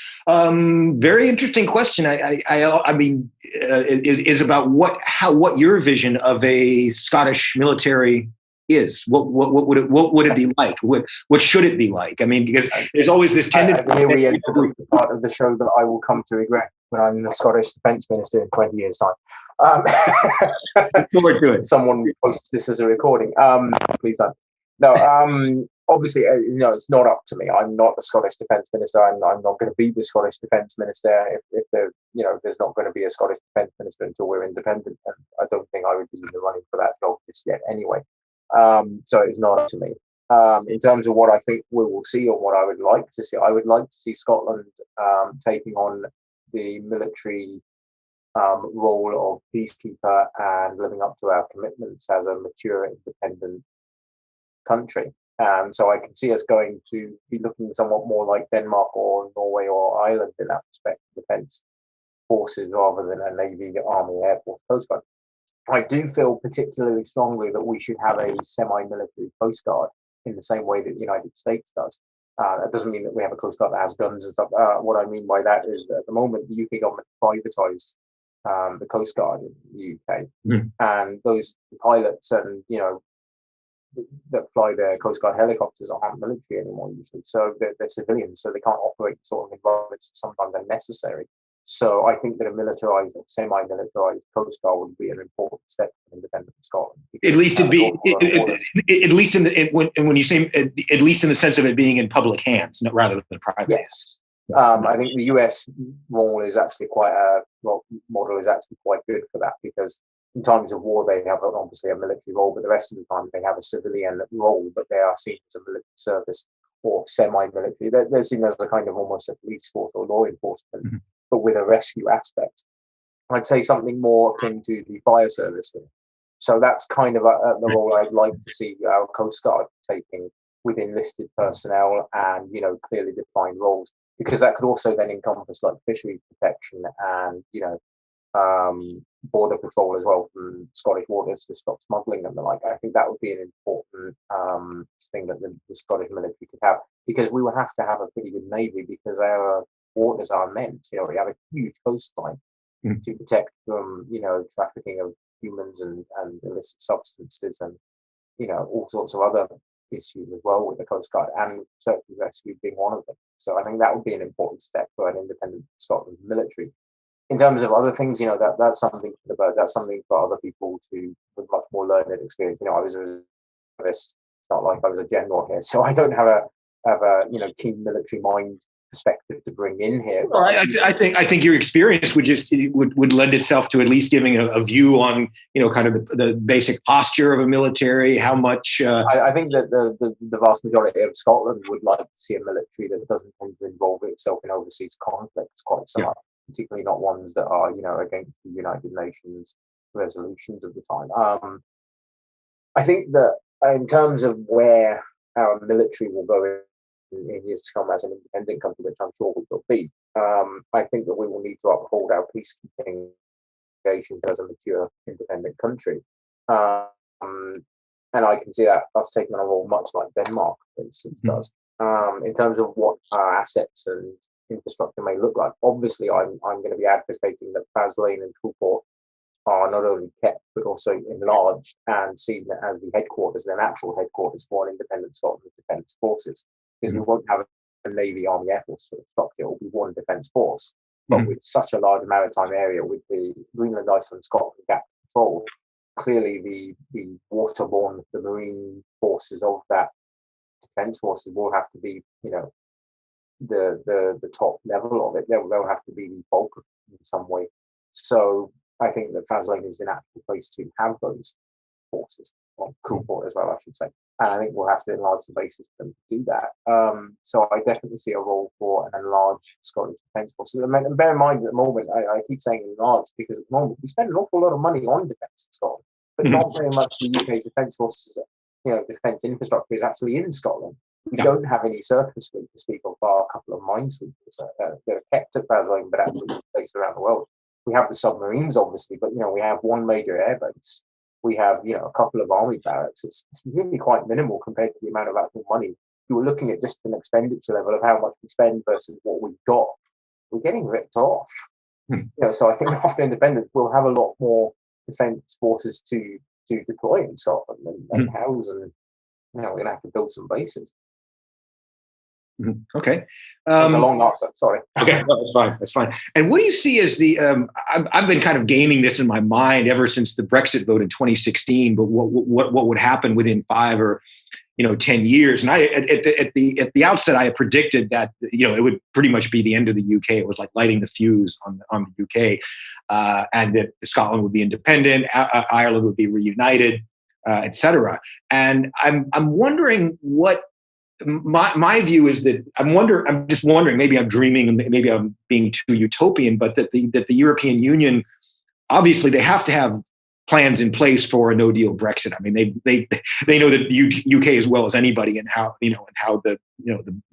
very interesting question. I mean, it is about what your vision of a Scottish military is. What would it be like? What should it be like? I mean, because there's always this tendency. Here we enter the part of the show that I will come to regret when I'm the Scottish Defence Minister in 20 years' time. Look forward to it. Someone posts this as a recording. Please don't. No. Obviously, it's not up to me. I'm not the Scottish Defence Minister. I'm not going to be the Scottish Defence Minister if there's not going to be a Scottish Defence Minister until we're independent. And I don't think I would be in the running for that job just yet anyway. So it's not up to me. In terms of what I think we will see or what I would like to see, I would like to see Scotland taking on the military role of peacekeeper and living up to our commitments as a mature, independent country. So I can see us going to be looking somewhat more like Denmark or Norway or Ireland in that respect, defence forces rather than a Navy, Army, Air Force, Coast Guard. I do feel particularly strongly that we should have a semi-military Coast Guard in the same way that the United States does. That doesn't mean that we have a Coast Guard that has guns and stuff. What I mean by that is that at the moment, the UK government privatised the Coast Guard in the UK. And those pilots and, that fly their Coast Guard helicopters aren't military anymore usually. So they're civilians, so they can't operate sort of environments that sometimes are necessary. So I think that a militarised or semi-militarised Coast Guard would be an important step for independent Scotland. At least when you say at least in the sense of it being in public hands, rather than private. Yes. I think the US model is actually quite good for that, because in times of war they have obviously a military role, but the rest of the time they have a civilian role, but they are seen as a military service or semi-military. They're seen as a kind of almost a police force or law enforcement, but with a rescue aspect. I'd say something more akin to the fire service here. So that's kind of the role I'd like to see our Coast Guard taking with enlisted personnel and, clearly defined roles, because that could also then encompass like fisheries protection and, border patrol as well from Scottish waters to stop smuggling and the like. I think that would be an important thing that the Scottish military could have, because we will have to have a pretty good navy, because our waters are immense. We have a huge coastline to protect from, trafficking of humans and illicit substances and, all sorts of other issues as well with the Coast Guard, and search and rescue being one of them. So I think that would be an important step for an independent Scotland military. In terms of other things, that's something for the bird. That's something for other people with much more learned experience. I was a reservist. It's not like I was a general here, so I don't have a keen military mind perspective to bring in here. Well, I think your experience would lend itself to at least giving a view on kind of the basic posture of a military. How much? I think that the vast majority of Scotland would like to see a military that doesn't tend to involve itself in overseas conflicts quite so much. Particularly not ones that are, against the United Nations resolutions of the time. I think that in terms of where our military will go in years to come as an independent country, which I'm sure we will be, I think that we will need to uphold our peacekeeping obligations as a mature independent country. And I can see that us taking on a role much like Denmark, for instance, does. In terms of what our assets and infrastructure may look like. Obviously, I'm going to be advocating that Faslane and Coulport are not only kept but also enlarged and seen as the headquarters, the natural headquarters for an independent Scotland defence forces. Because we won't have a Navy, Army, Air Force sort of structure. It will be one defence force, but with such a large maritime area, with the Greenland, Iceland, Scotland gap control, clearly the waterborne, the marine forces of that defence forces will have to be, the top level of it. They'll have to be the bulk of it in some way. So I think that Faslane is an actual place to have those forces. well, cool for it as well, I should say. And I think we'll have to enlarge the basis for them to do that. So I definitely see a role for an enlarged Scottish Defence Force. And bear in mind, at the moment, I keep saying enlarged because at the moment we spend an awful lot of money on defence in Scotland, but not very much the UK's Defence Forces, defence infrastructure is actually in Scotland. We don't have any surface fleet to speak of, bar a couple of minesweepers that are kept at Basel, but actually based around the world. We have the submarines, obviously, but we have one major airbase. We have a couple of army barracks. It's really quite minimal compared to the amount of actual money. You were looking at just an expenditure level of how much we spend versus what we've got. We're getting ripped off. So I think after independence, we'll have a lot more defence forces to deploy in Scotland and house, and we're going to have to build some bases. Okay. A long answer. Sorry. Okay, no, that's fine. And what do you see as the? I've been kind of gaming this in my mind ever since the Brexit vote in 2016. But what would happen within 5 or 10 years? And I at the outset I had predicted that it would pretty much be the end of the UK. It was like lighting the fuse on the UK, and that Scotland would be independent, Ireland would be reunited, etc. And I'm wondering what. My view is that I'm just wondering, maybe I'm dreaming, maybe I'm being too utopian, but that the European Union, obviously they have to have plans in place for a no deal Brexit. I mean, they know that UK as well as anybody, and how the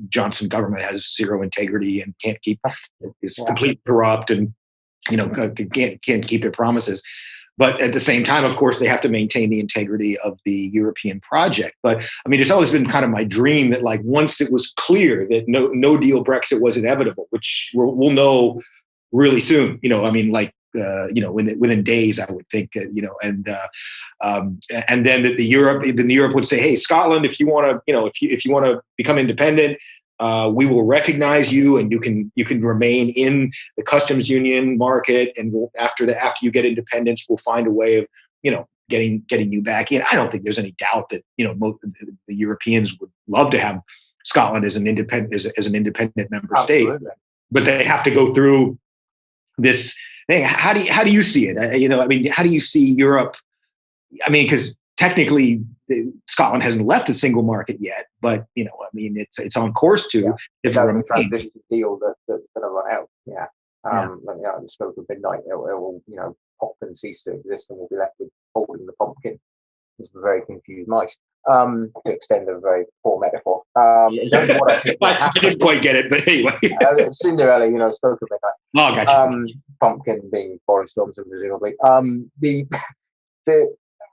Johnson government has zero integrity and can't keep, is completely corrupt, and can't keep their promises. But at the same time, of course, they have to maintain the integrity of the European project. But I mean, it's always been kind of my dream that, like, once it was clear that no deal Brexit was inevitable, which we'll know really soon. Within days, I would think. And then that Europe would say, hey, Scotland, if you want to become independent, we will recognize you, and you can remain in the customs union market, and after you get independence, we'll find a way of getting you back in. I don't think there's any doubt that the Europeans would love to have Scotland as an independent member state, but they have to go through this thing. How do you see it? How do you see Europe? I mean, because technically, Scotland hasn't left the single market yet, but it's on course to. Yeah. If that's a transition deal that's going to run out. Yeah. The stroke of midnight, it will pop and cease to exist, and we'll be left with holding the pumpkin. It's very confused mice. To extend a very poor metaphor. In terms of what I think I didn't quite get it, but anyway. Cinderella, stroke of midnight. Oh, gotcha. Pumpkin being Boris Johnson, presumably.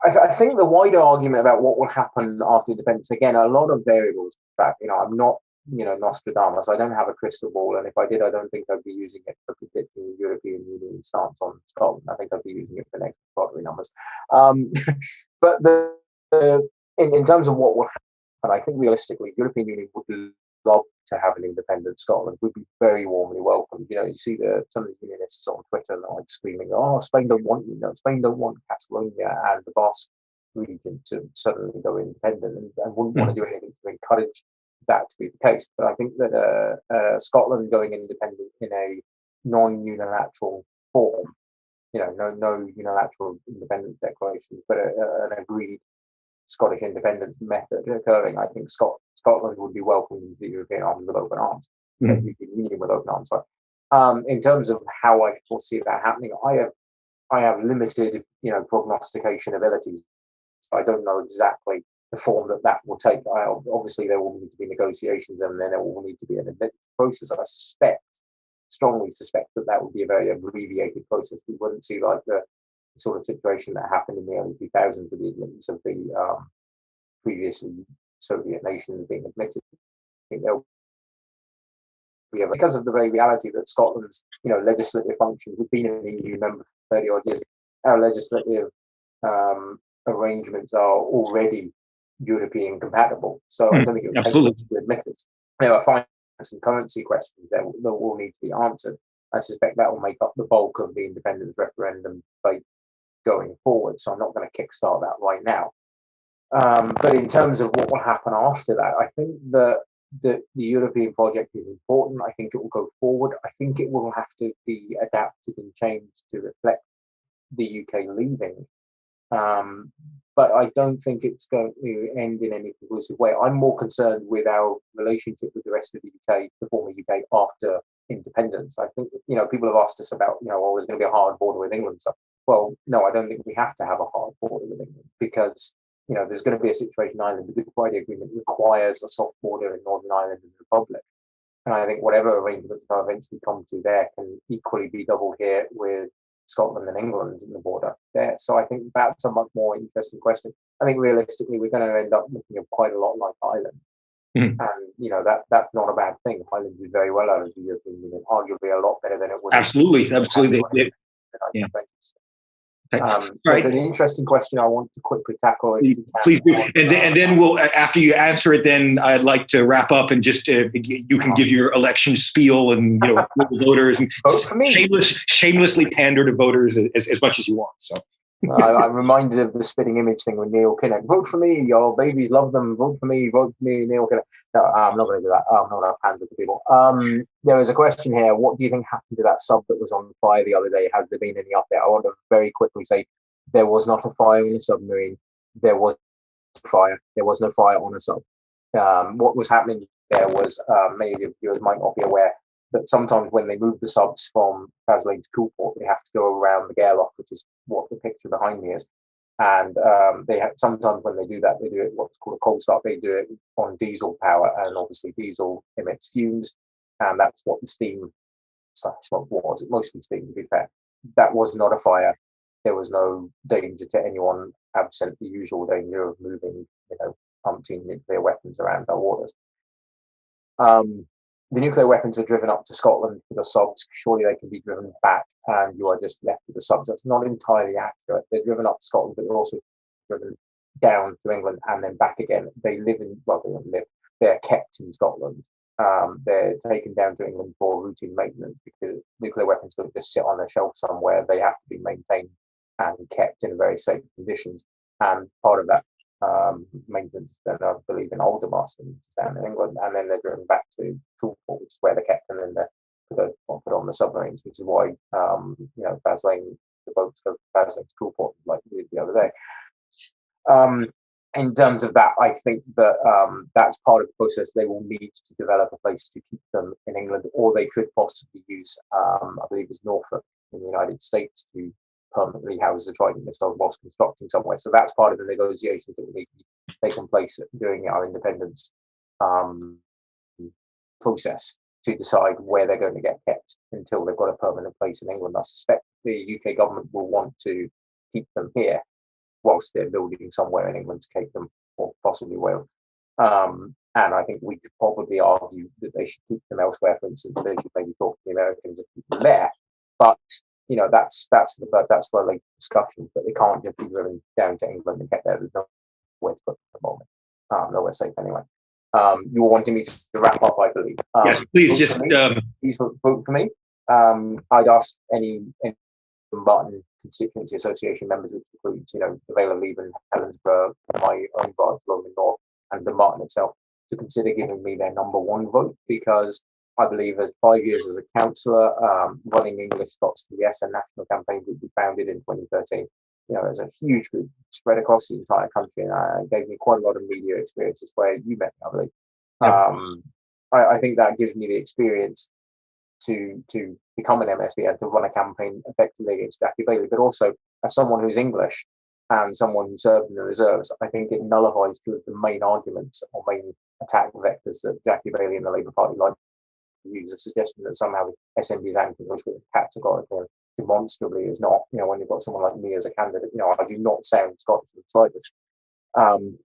I think the wider argument about what will happen after independence, again, a lot of variables. In fact, I'm not, Nostradamus. I don't have a crystal ball, and if I did, I don't think I'd be using it for predicting the European Union stance on Scotland. I think I'd be using it for next lottery numbers. But in terms of what will happen, I think realistically, the European Union would love to have an independent Scotland. Would be very warmly welcomed. You see some of the unionists on Twitter and like screaming, "Oh, Spain don't want Spain don't want Catalonia and the Basque region to suddenly go independent," and wouldn't want to do anything to encourage that to be the case. But I think that Scotland going independent in a non-unilateral form, no unilateral independence declarations, but an agreed Scottish independence method occurring, I think Scotland would be welcomed into the European arms with open arms, the European Union with open arms. In terms of how I foresee that happening, I have limited, prognostication abilities. I don't know exactly the form that will take. Obviously, there will need to be negotiations, and then there will need to be an admittance process. I strongly suspect that would be a very abbreviated process. We wouldn't see like the sort of situation that happened in the early 2000s with the admittance of the previously Soviet nations being admitted. I think there'll be because of the very reality that Scotland's legislative functions. We've been an EU member for 30 odd years. Our legislative arrangements are already European compatible, so I don't think it would take much to admit it. There are finance and currency questions that will need to be answered. I suspect that will make up the bulk of the independence referendum debate going forward, so I'm not going to kickstart that right now. But in terms of what will happen after that, I think that the European project is important. I think it will go forward. I think it will have to be adapted and changed to reflect the UK leaving. But I don't think it's going to end in any conclusive way. I'm more concerned with our relationship with the rest of the UK, the former UK, after independence. I think, people have asked us about, there's going to be a hard border with England. So, well, no, I don't think we have to have a hard border with England because, there's going to be a situation in Ireland. The Good Friday Agreement requires a soft border in Northern Ireland and the Republic. And I think whatever arrangements I eventually come to there can equally be doubled here with Scotland and England in the border there. So I think that's a much more interesting question. I think realistically, we're going to end up looking at quite a lot like Ireland. And, that's not a bad thing. Ireland did very well out of the European Union, arguably a lot better than it would have. Absolutely. Yeah. There's an interesting question I want to quickly tackle. Please do. And then we'll, after you answer it, then I'd like to wrap up and just you can give your election spiel and the voters and shamelessly pander to voters as much as you want. So I'm reminded of the spitting image thing with Neil Kinnock. Vote for me, your babies love them. Vote for me, Neil Kinnock. No, I'm not going to do that. I'm not going to pander to people. There was a question here. What do you think happened to that sub that was on fire the other day? Has there been any update? I want to very quickly say there was not a fire in the submarine. There was a fire. There was no fire on a sub. What was happening there was, many of your viewers might not be aware, that sometimes when they move the subs from Faslane to Coolport, they have to go around the Gairloch, which is what the picture behind me is. And sometimes when they do that, they do it what's called a cold start. They do it on diesel power, and obviously diesel emits fumes, and that's what the steam. What was it? Mostly steam, to be fair. That was not a fire. There was no danger to anyone, absent the usual danger of moving, umpteen nuclear weapons around our waters. The nuclear weapons are driven up to Scotland for the subs. Surely they can be driven back, and you are just left with the subs. That's not entirely accurate. They're driven up to Scotland, but they're also driven down to England and then back again. They live in, well, they don't live. They're kept in Scotland. They're taken down to England for routine maintenance because nuclear weapons don't just sit on a shelf somewhere. They have to be maintained and kept in very safe conditions. And part of that maintenance, then I believe in Aldermaston down in England, and then they're driven back to Coolport, which is where they're kept, and then they're put on the submarines, which is why Faslane, the boats go Faslane to Coolport like we did the other day. In terms of that, I think that that's part of the process. They will need to develop a place to keep them in England, or they could possibly use, I believe it's Norfolk in the United States, to permanently house the Trident missile whilst constructing somewhere. So that's part of the negotiations that will need to be taken place during our independence process to decide where they're going to get kept until they've got a permanent place in England. I suspect the UK government will want to keep them here whilst they're building somewhere in England to keep them, or possibly Wales. And I think we could probably argue that they should keep them elsewhere. For instance, they should maybe talk to the Americans and keep them there. But that's for a later discussion. But they can't just be driven down to England and get there. There's no way to put them at the moment. Nowhere safe anyway. You were wanting me to wrap up, I believe. Yes, please just please vote for me. I'd ask any Dumbarton Constituency Association members, which includes, the Vale of Leven, Helensburgh, my own Bheò-Shruthaidhean Lomond North, and Dumbarton itself, to consider giving me their number one vote, because I believe as 5 years as a councillor, running English Scots for the SN National Campaign Group we founded in 2013, there's a huge group spread across the entire country, and it gave me quite a lot of media experiences where you met me, I believe. I think that gives me the experience to become an MSP and to run a campaign effectively against Jackie Baillie, but also as someone who's English and someone who served in the reserves, I think it nullifies two of the main arguments or main attack vectors that Jackie Baillie and the Labour Party like to use. A suggestion that somehow the SNP is anti-English, which categorically and demonstrably is not. When you've got someone like me as a candidate, I do not sound Scottish in the slightest. And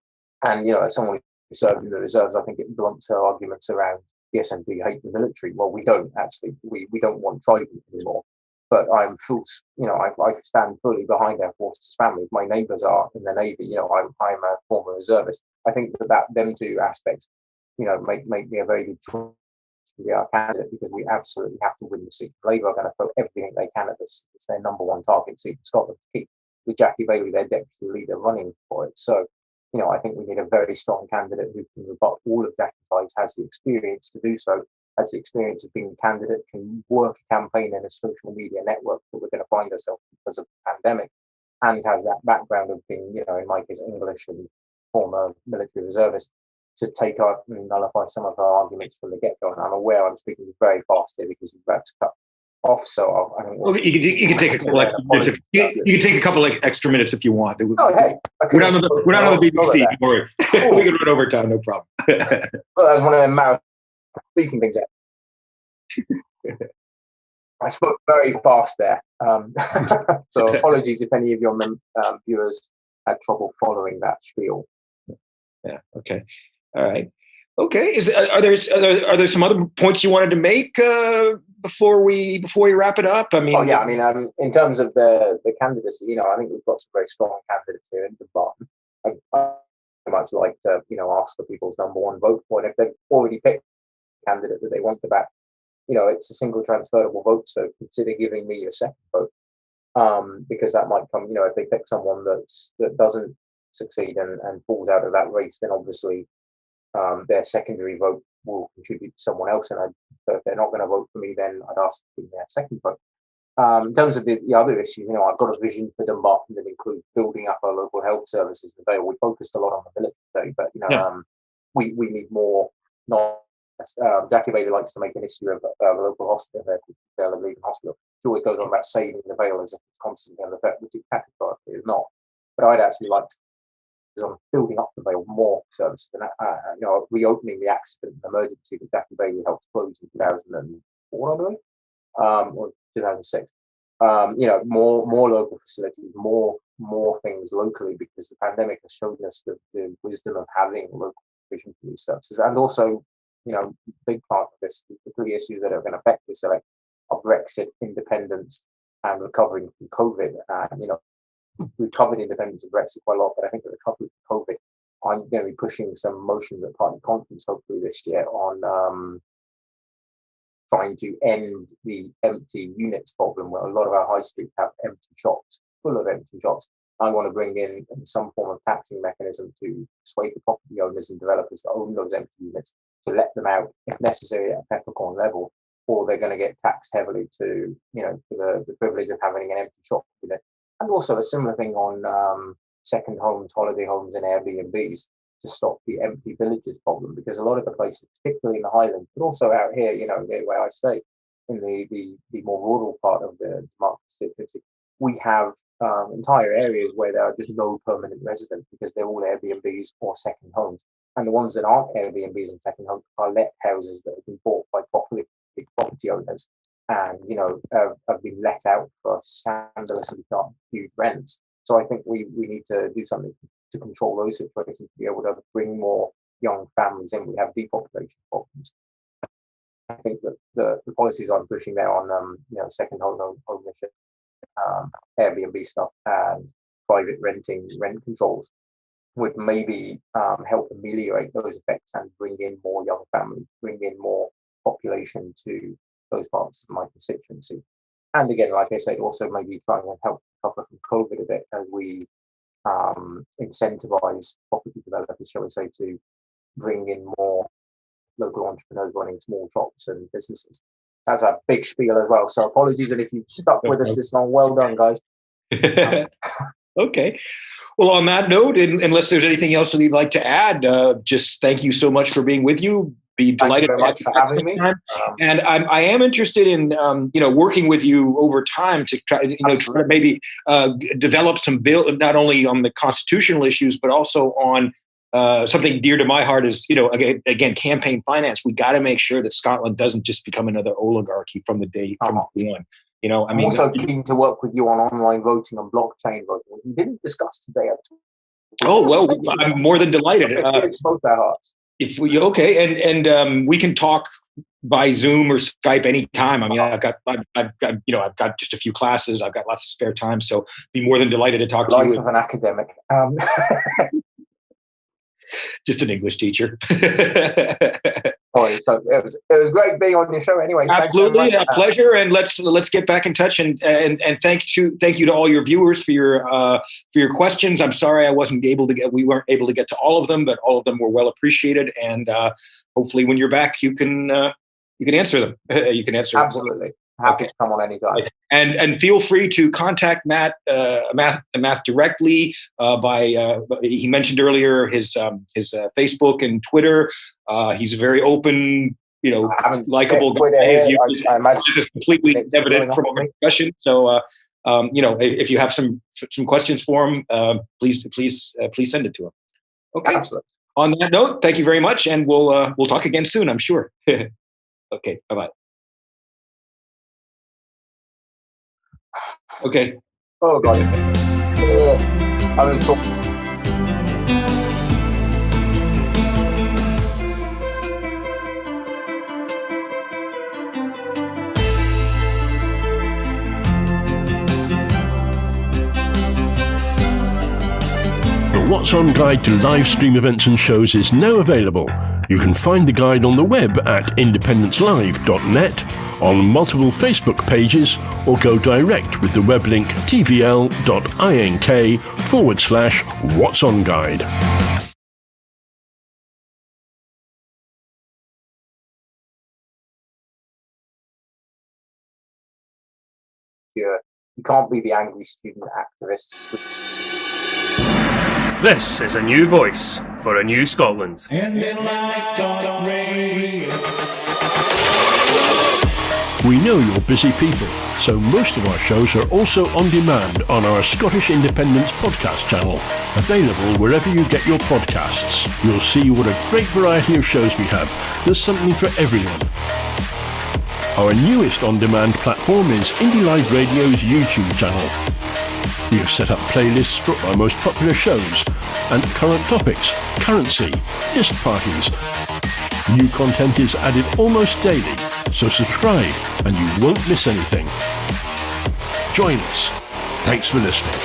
as someone who served in the reserves, I think it blunts her arguments around the SNP hate the military. Well, we don't actually. We don't want Trident anymore. But I'm full. I stand fully behind our forces family. My neighbours are in the Navy. I'm a former reservist. I think that them two aspects, make me a very good choice to be our candidate, because we absolutely have to win the seat. Labour are going to throw everything they can at this. It's their number one target seat in Scotland to keep, with Jackie Baillie, their deputy leader, running for it. So, I think we need a very strong candidate who can rebut all of Jackie's lies, has the experience to do so, has the experience of being a candidate, can work a campaign in a social media network that we're going to find ourselves because of the pandemic, and has that background of being, in my case, English and former military reservist, to take out and nullify some of her arguments from the get-go. And I'm aware I'm speaking very fast here because you're about to cut off. So I think you can take a couple extra minutes. You can take a couple of extra minutes if you want. Oh, hey, we're not on the BBC. Don't worry. We can run over time, no problem. Well, that was one of them mouth speaking things out. I spoke very fast there. So apologies if any of your viewers had trouble following that spiel. Yeah. Okay. All right. Okay. Are there some other points you wanted to make before we wrap it up? I mean, in terms of the candidacy, I think we've got some very strong candidates here in Dumbarton. I much like to ask for people's number one vote for it. If they've already picked a candidate that they want to back, it's a single transferable vote. So consider giving me your second vote, because that might come. If they pick someone that doesn't succeed and falls out of that race, then obviously their secondary vote will contribute to someone else. And so if they're not going to vote for me, then I'd ask to give their second vote. In terms of the other issues, I've got a vision for Dumbarton that includes building up our local health services in the Vale. We focused a lot on the military, but we need more. Jackie Bailey likes to make an issue of a local hospital there, Vale of Leaven Hospital. She always goes on about saving the Vale as if it's constantly under threat, which it categorically is not. But I'd actually like to on building up the Vale more services and reopening the accident and emergency that Jackie Bailey helped close in 2004, I believe, or 2006. More local facilities, more things locally, because the pandemic has shown us the wisdom of having local provision for these services. And also, big part of this, the three issues that are going to affect this election are Brexit, independence, and recovering from COVID. We've covered independence and Brexit quite a lot, but I think the recovery from COVID, I'm going to be pushing some motions at party conference hopefully this year on trying to end the empty units problem, where a lot of our high streets have empty shops, full of empty shops. I want to bring in some form of taxing mechanism to persuade the property owners and developers that own those empty units to let them out, if necessary, at a peppercorn level, or they're going to get taxed heavily to, for the privilege of having an empty shop unit. And also a similar thing on second homes, holiday homes, and Airbnbs to stop the empty villages problem, because a lot of the places, particularly in the Highlands, but also out here, where I stay, in the more rural part of the democracy, we have entire areas where there are just no permanent residents because they're all Airbnbs or second homes. And the ones that aren't Airbnbs and second homes are let houses that have been bought by big property owners and, have been let out for scandalously huge rents. So I think we need to do something to control those situations, to be able to bring more young families in. We have depopulation problems. I think that the policies I'm pushing there on, second home ownership, Airbnb stuff, and private rent controls would maybe help ameliorate those effects and bring in more young families, bring in more population to those parts of my constituency. And again, like I said, also maybe trying to help recover from COVID a bit as we incentivize property developers, shall we say, to bring in more local entrepreneurs running small shops and businesses. That's a big spiel as well. So apologies, and if you've stuck with us this long, well done, guys. Okay. Well, on that note, unless there's anything else that you'd like to add, just thank you so much for being with you. Be delighted to have you for having me. And I am interested in working with you over time to try to maybe develop some bill, not only on the constitutional issues but also on something dear to my heart is again campaign finance. We got to make sure that Scotland doesn't just become another oligarchy from the day one. I'm also keen to work with you on online voting, on blockchain voting. We didn't discuss today at all. Oh well, I'm more than delighted. It's both our hearts. If we and we can talk by Zoom or Skype anytime. I mean, I've got just a few classes. I've got lots of spare time, so be more than delighted to talk to you. Life of an academic. Just an English teacher. So it was great being on your show. Anyway, absolutely a pleasure. And let's get back in touch. And thank you to all your viewers for your questions. I'm sorry we weren't able to get to all of them, but all of them were well appreciated. And hopefully, when you're back, you can answer them. You can answer absolutely. Happy to come on anytime. And feel free to contact Matt directly he mentioned earlier his Facebook and Twitter. He's a very open, likable guy. This is completely evident from our discussion. So if you have some questions for him, please send it to him. Okay. Absolutely. On that note, thank you very much, and we'll talk again soon, I'm sure. Okay. Bye-bye. Okay. Oh God. I was so. The What's On guide to live stream events and shows is now available. You can find the guide on the web at indepencelive.net, on multiple Facebook pages, or go direct with the web link tvl.ink/What's On Guide. You can't be the angry student activists. This is a new voice for a new Scotland. We know you're busy people, so most of our shows are also on demand on our Scottish Independence podcast channel, available wherever you get your podcasts. You'll see what a great variety of shows we have. There's something for everyone. Our newest on-demand platform is IndyLive Radio's YouTube channel. We have set up playlists for our most popular shows and current topics, currency, list parties. New content is added almost daily, so subscribe and you won't miss anything. Join us. Thanks for listening.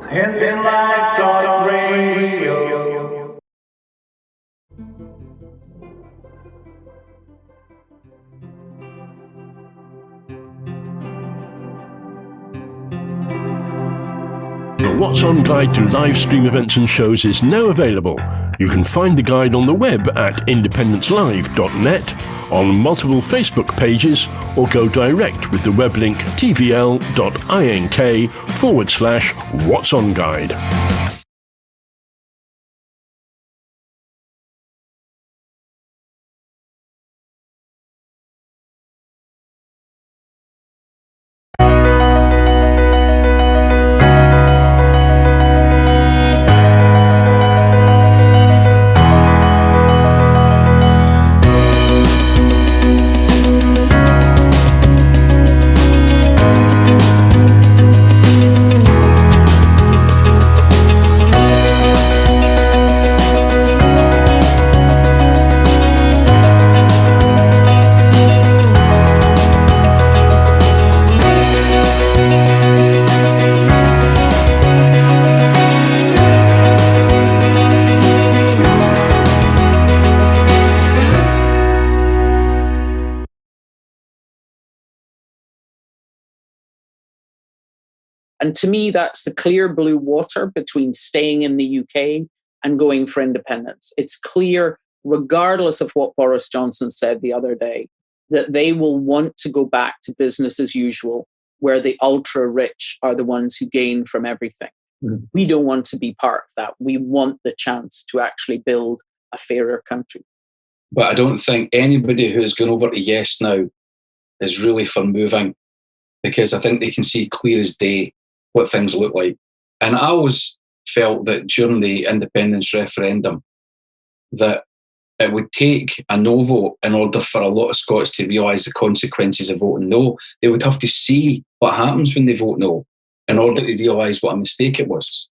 IndyLive Radio. The What's On guide to live stream events and shows is now available. You can find the guide on the web at indepencelive.net, on multiple Facebook pages, or go direct with the web link tvl.ink/What's On Guide. And to me, that's the clear blue water between staying in the UK and going for independence. It's clear, regardless of what Boris Johnson said the other day, that they will want to go back to business as usual, where the ultra-rich are the ones who gain from everything. Mm. We don't want to be part of that. We want the chance to actually build a fairer country. But I don't think anybody who's gone over to Yes now is really for moving, because I think they can see clear as day what things look like. And I always felt that during the independence referendum that it would take a no vote in order for a lot of Scots to realise the consequences of voting no. They would have to see what happens when they vote no in order to realise what a mistake it was.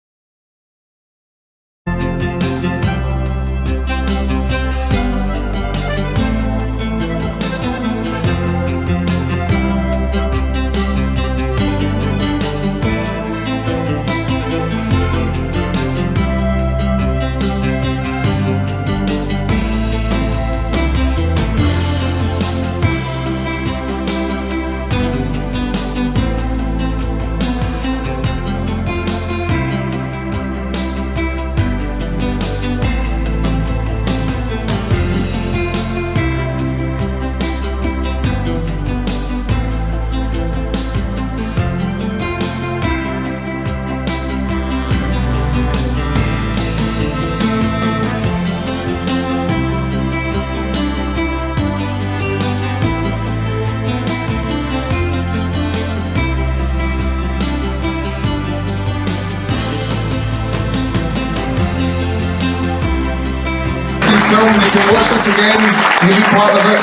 home, you can watch this again, you can be part of it.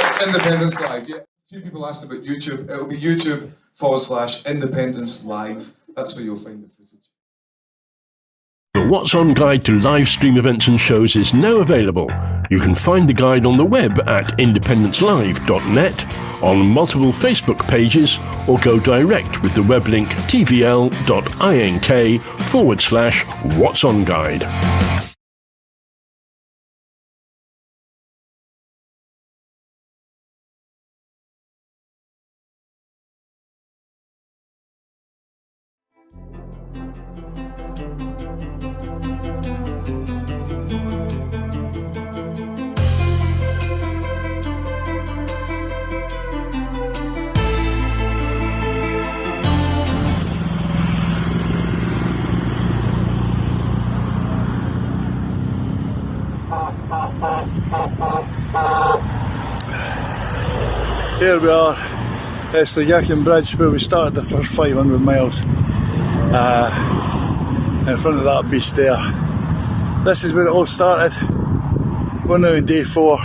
It's Independence Live, yeah. A few people asked about YouTube. It'll be YouTube/Independence Live. That's where you'll find the footage. The What's On guide to live stream events and shows is now available. You can find the guide on the web at independencelive.net, on multiple Facebook pages, or go direct with the web link tvl.ink/What's On Guide. Here we are, it's the Yackin Bridge where we started the first 500 miles. In front of that beast there. This is where it all started. We're now in day 4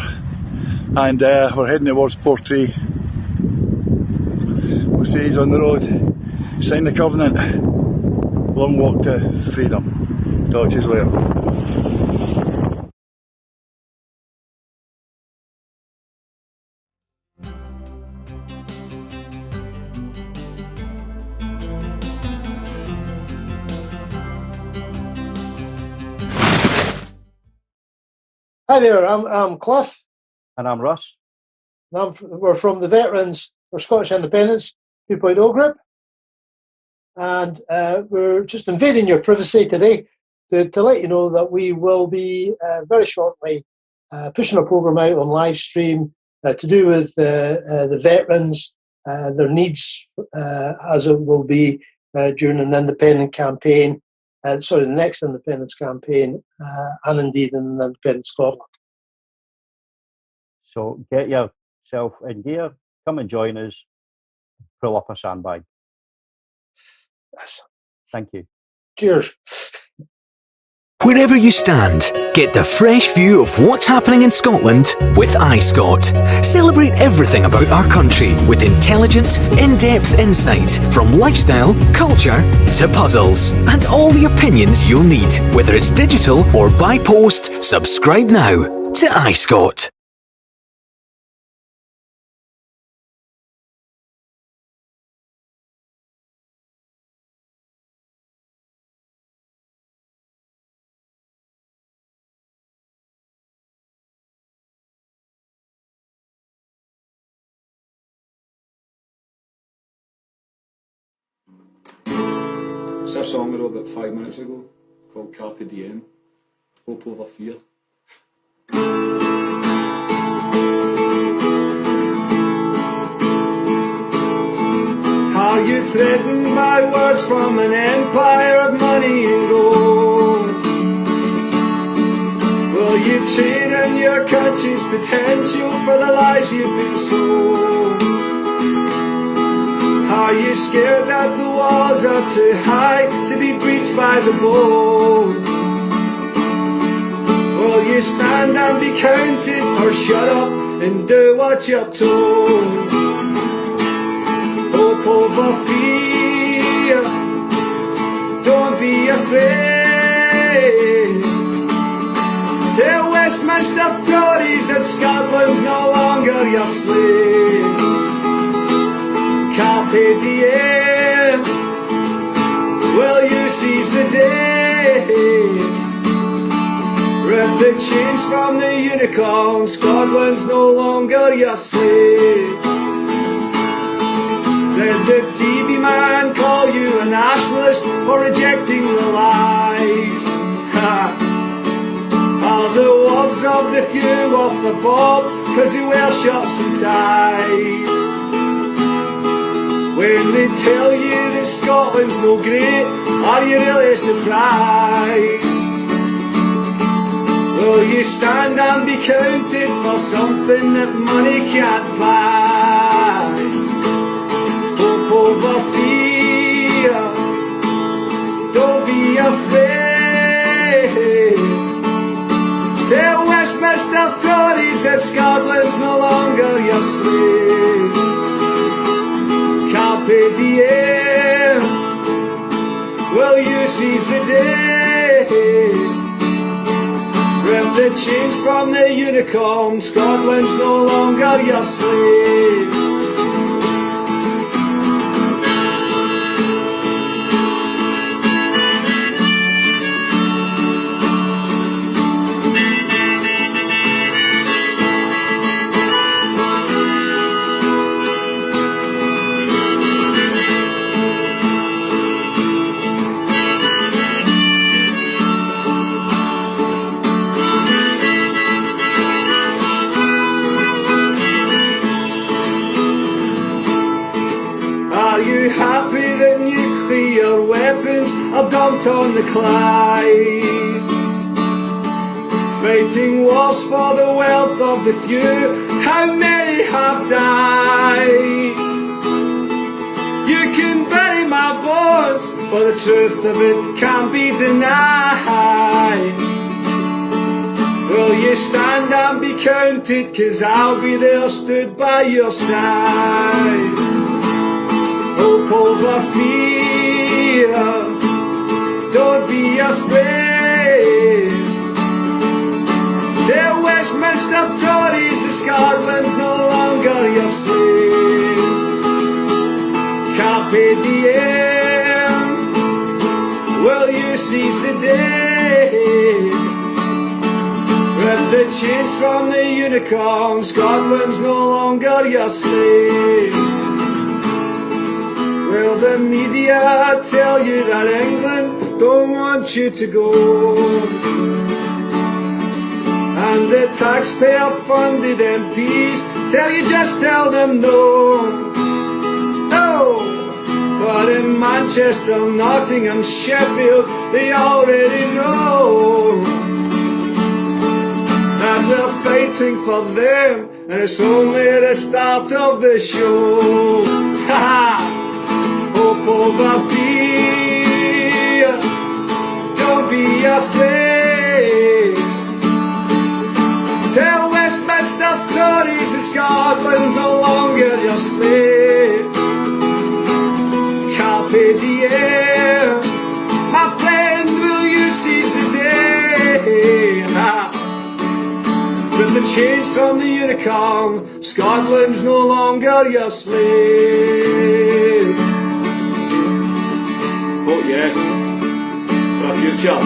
and we're heading towards Portree. We'll see he's on the road. Sign the covenant. Long walk to freedom. Talk to you later. Hi there, I'm Cliff. And I'm Russ. And we're from the Veterans for Scottish Independence 2.0 group. And we're just invading your privacy today to let you know that we will be very shortly pushing a programme out on live stream to do with the veterans, their needs as it will be during an independent campaign. The next independence campaign, and indeed in an independent Scotland. So get yourself in gear, come and join us, pull up a sandbag. Yes. Thank you. Cheers. Wherever you stand, get the fresh view of what's happening in Scotland with iScot. Celebrate everything about our country with intelligent, in-depth insight from lifestyle, culture to puzzles, and all the opinions you'll need. Whether it's digital or by post, subscribe now to iScot. It's a song I wrote about 5 minutes ago called Carpe Diem, Hope Over Fear. Are you threatened by words from an empire of money and gold? Will you trade in your country's potential for the lies you've been sold? Are you scared that the walls are too high to be breached by the bold? Will you stand and be counted or shut up and do what you're told? Hope over fear, don't be afraid. Tell Westminster Tories that Scotland's no longer your slave. Carpe diem, will you seize the day? Rip the chains from the unicorn, Scotland's no longer your slave. Did the TV man call you a nationalist for rejecting the lies? Are the wolves of the few off the bob cause they wear shirts and ties? When they tell you that Scotland's no great, are you really surprised? Will you stand and be counted for something that money can't buy? Hope over fear, don't be afraid. slave. Carpe diem, will you seize the day? Rip the chains from the unicorn, Scotland's no longer your slave. Happy that nuclear weapons are dumped on the Clyde, fighting wars for the wealth of the few. How many have died? You can bury my bones, but the truth of it can't be denied. Will you stand and be counted? 'Cause I'll be there stood by your side. Hope over fear, don't be afraid. The Westminster Tories of Scotland's no longer your slave. Carpe diem, will you seize the day? Rip the chains from the unicorn, Scotland's no longer your slave. Will the media tell you that England don't want you to go? And the taxpayer-funded MPs tell you just tell them no. No! But in Manchester, Nottingham, Sheffield, they already know that we're fighting for them, and it's only the start of the show. Ha ha! Hope over fear, don't be afraid. Tell Westminster Tories that Scotland's no longer your slave. Carpe diem, my friend, will you seize the day? Rip the chains from the unicorn, Scotland's no longer your slave. Vote yes for a future.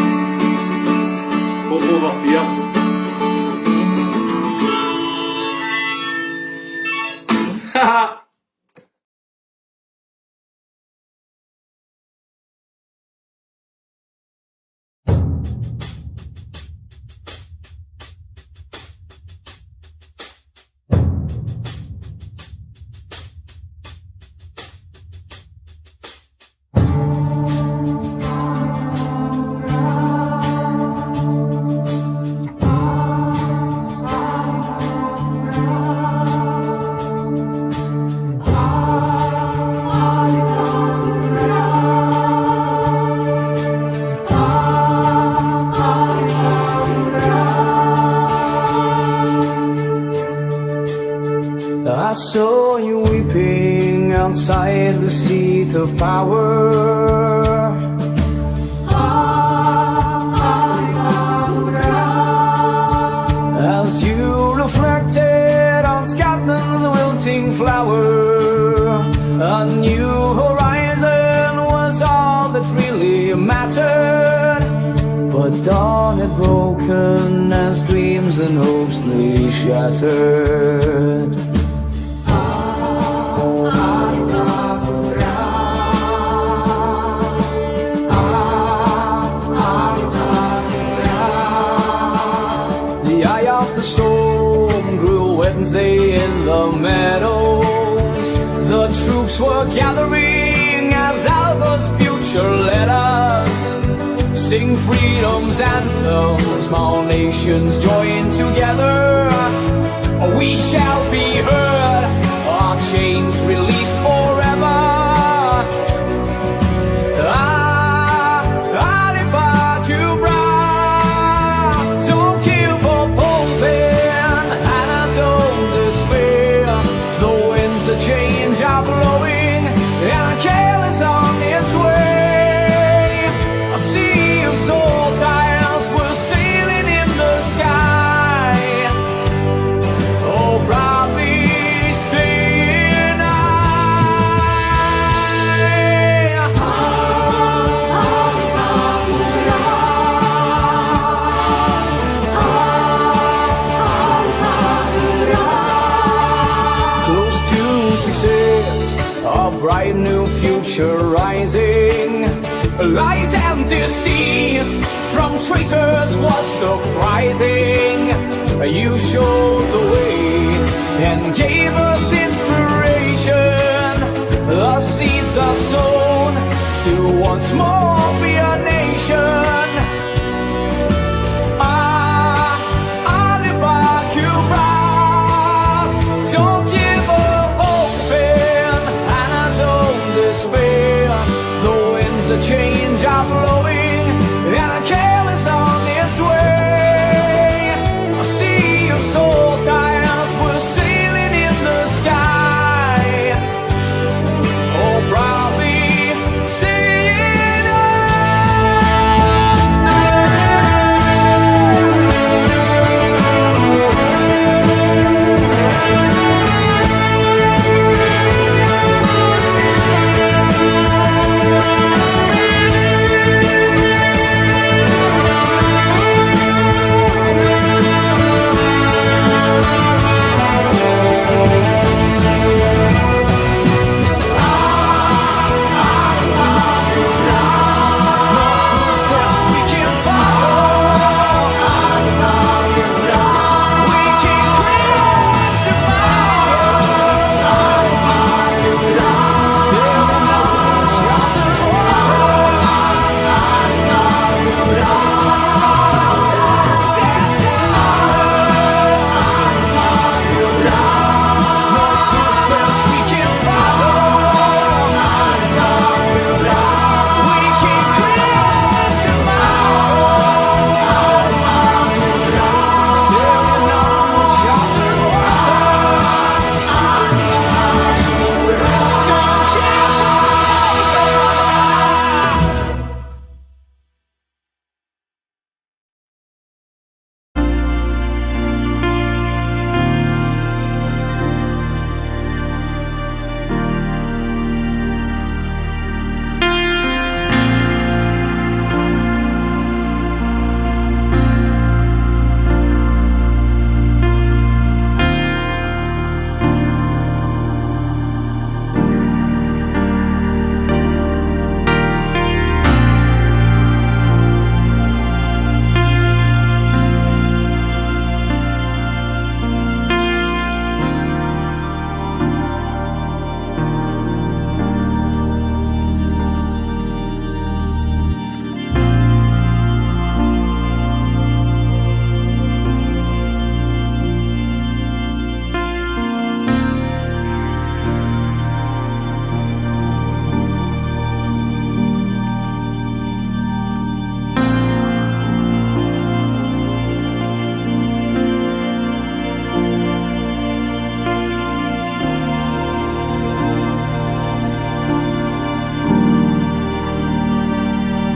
Hope over fear. Ha! I saw you weeping outside the seat of power. As you reflected on Scotland's wilting flower, a new horizon was all that really mattered. But dawn had broken as dreams and hopes lay shattered. The storm grew Wednesday in the meadows. The troops were gathering as Alva's future led us. Sing freedom's anthems, all nations join together. We shall be heard, our chains released forever. a bright new future rising. Lies and deceit from traitors was surprising. You showed the way and gave us inspiration. The seeds are sown to once more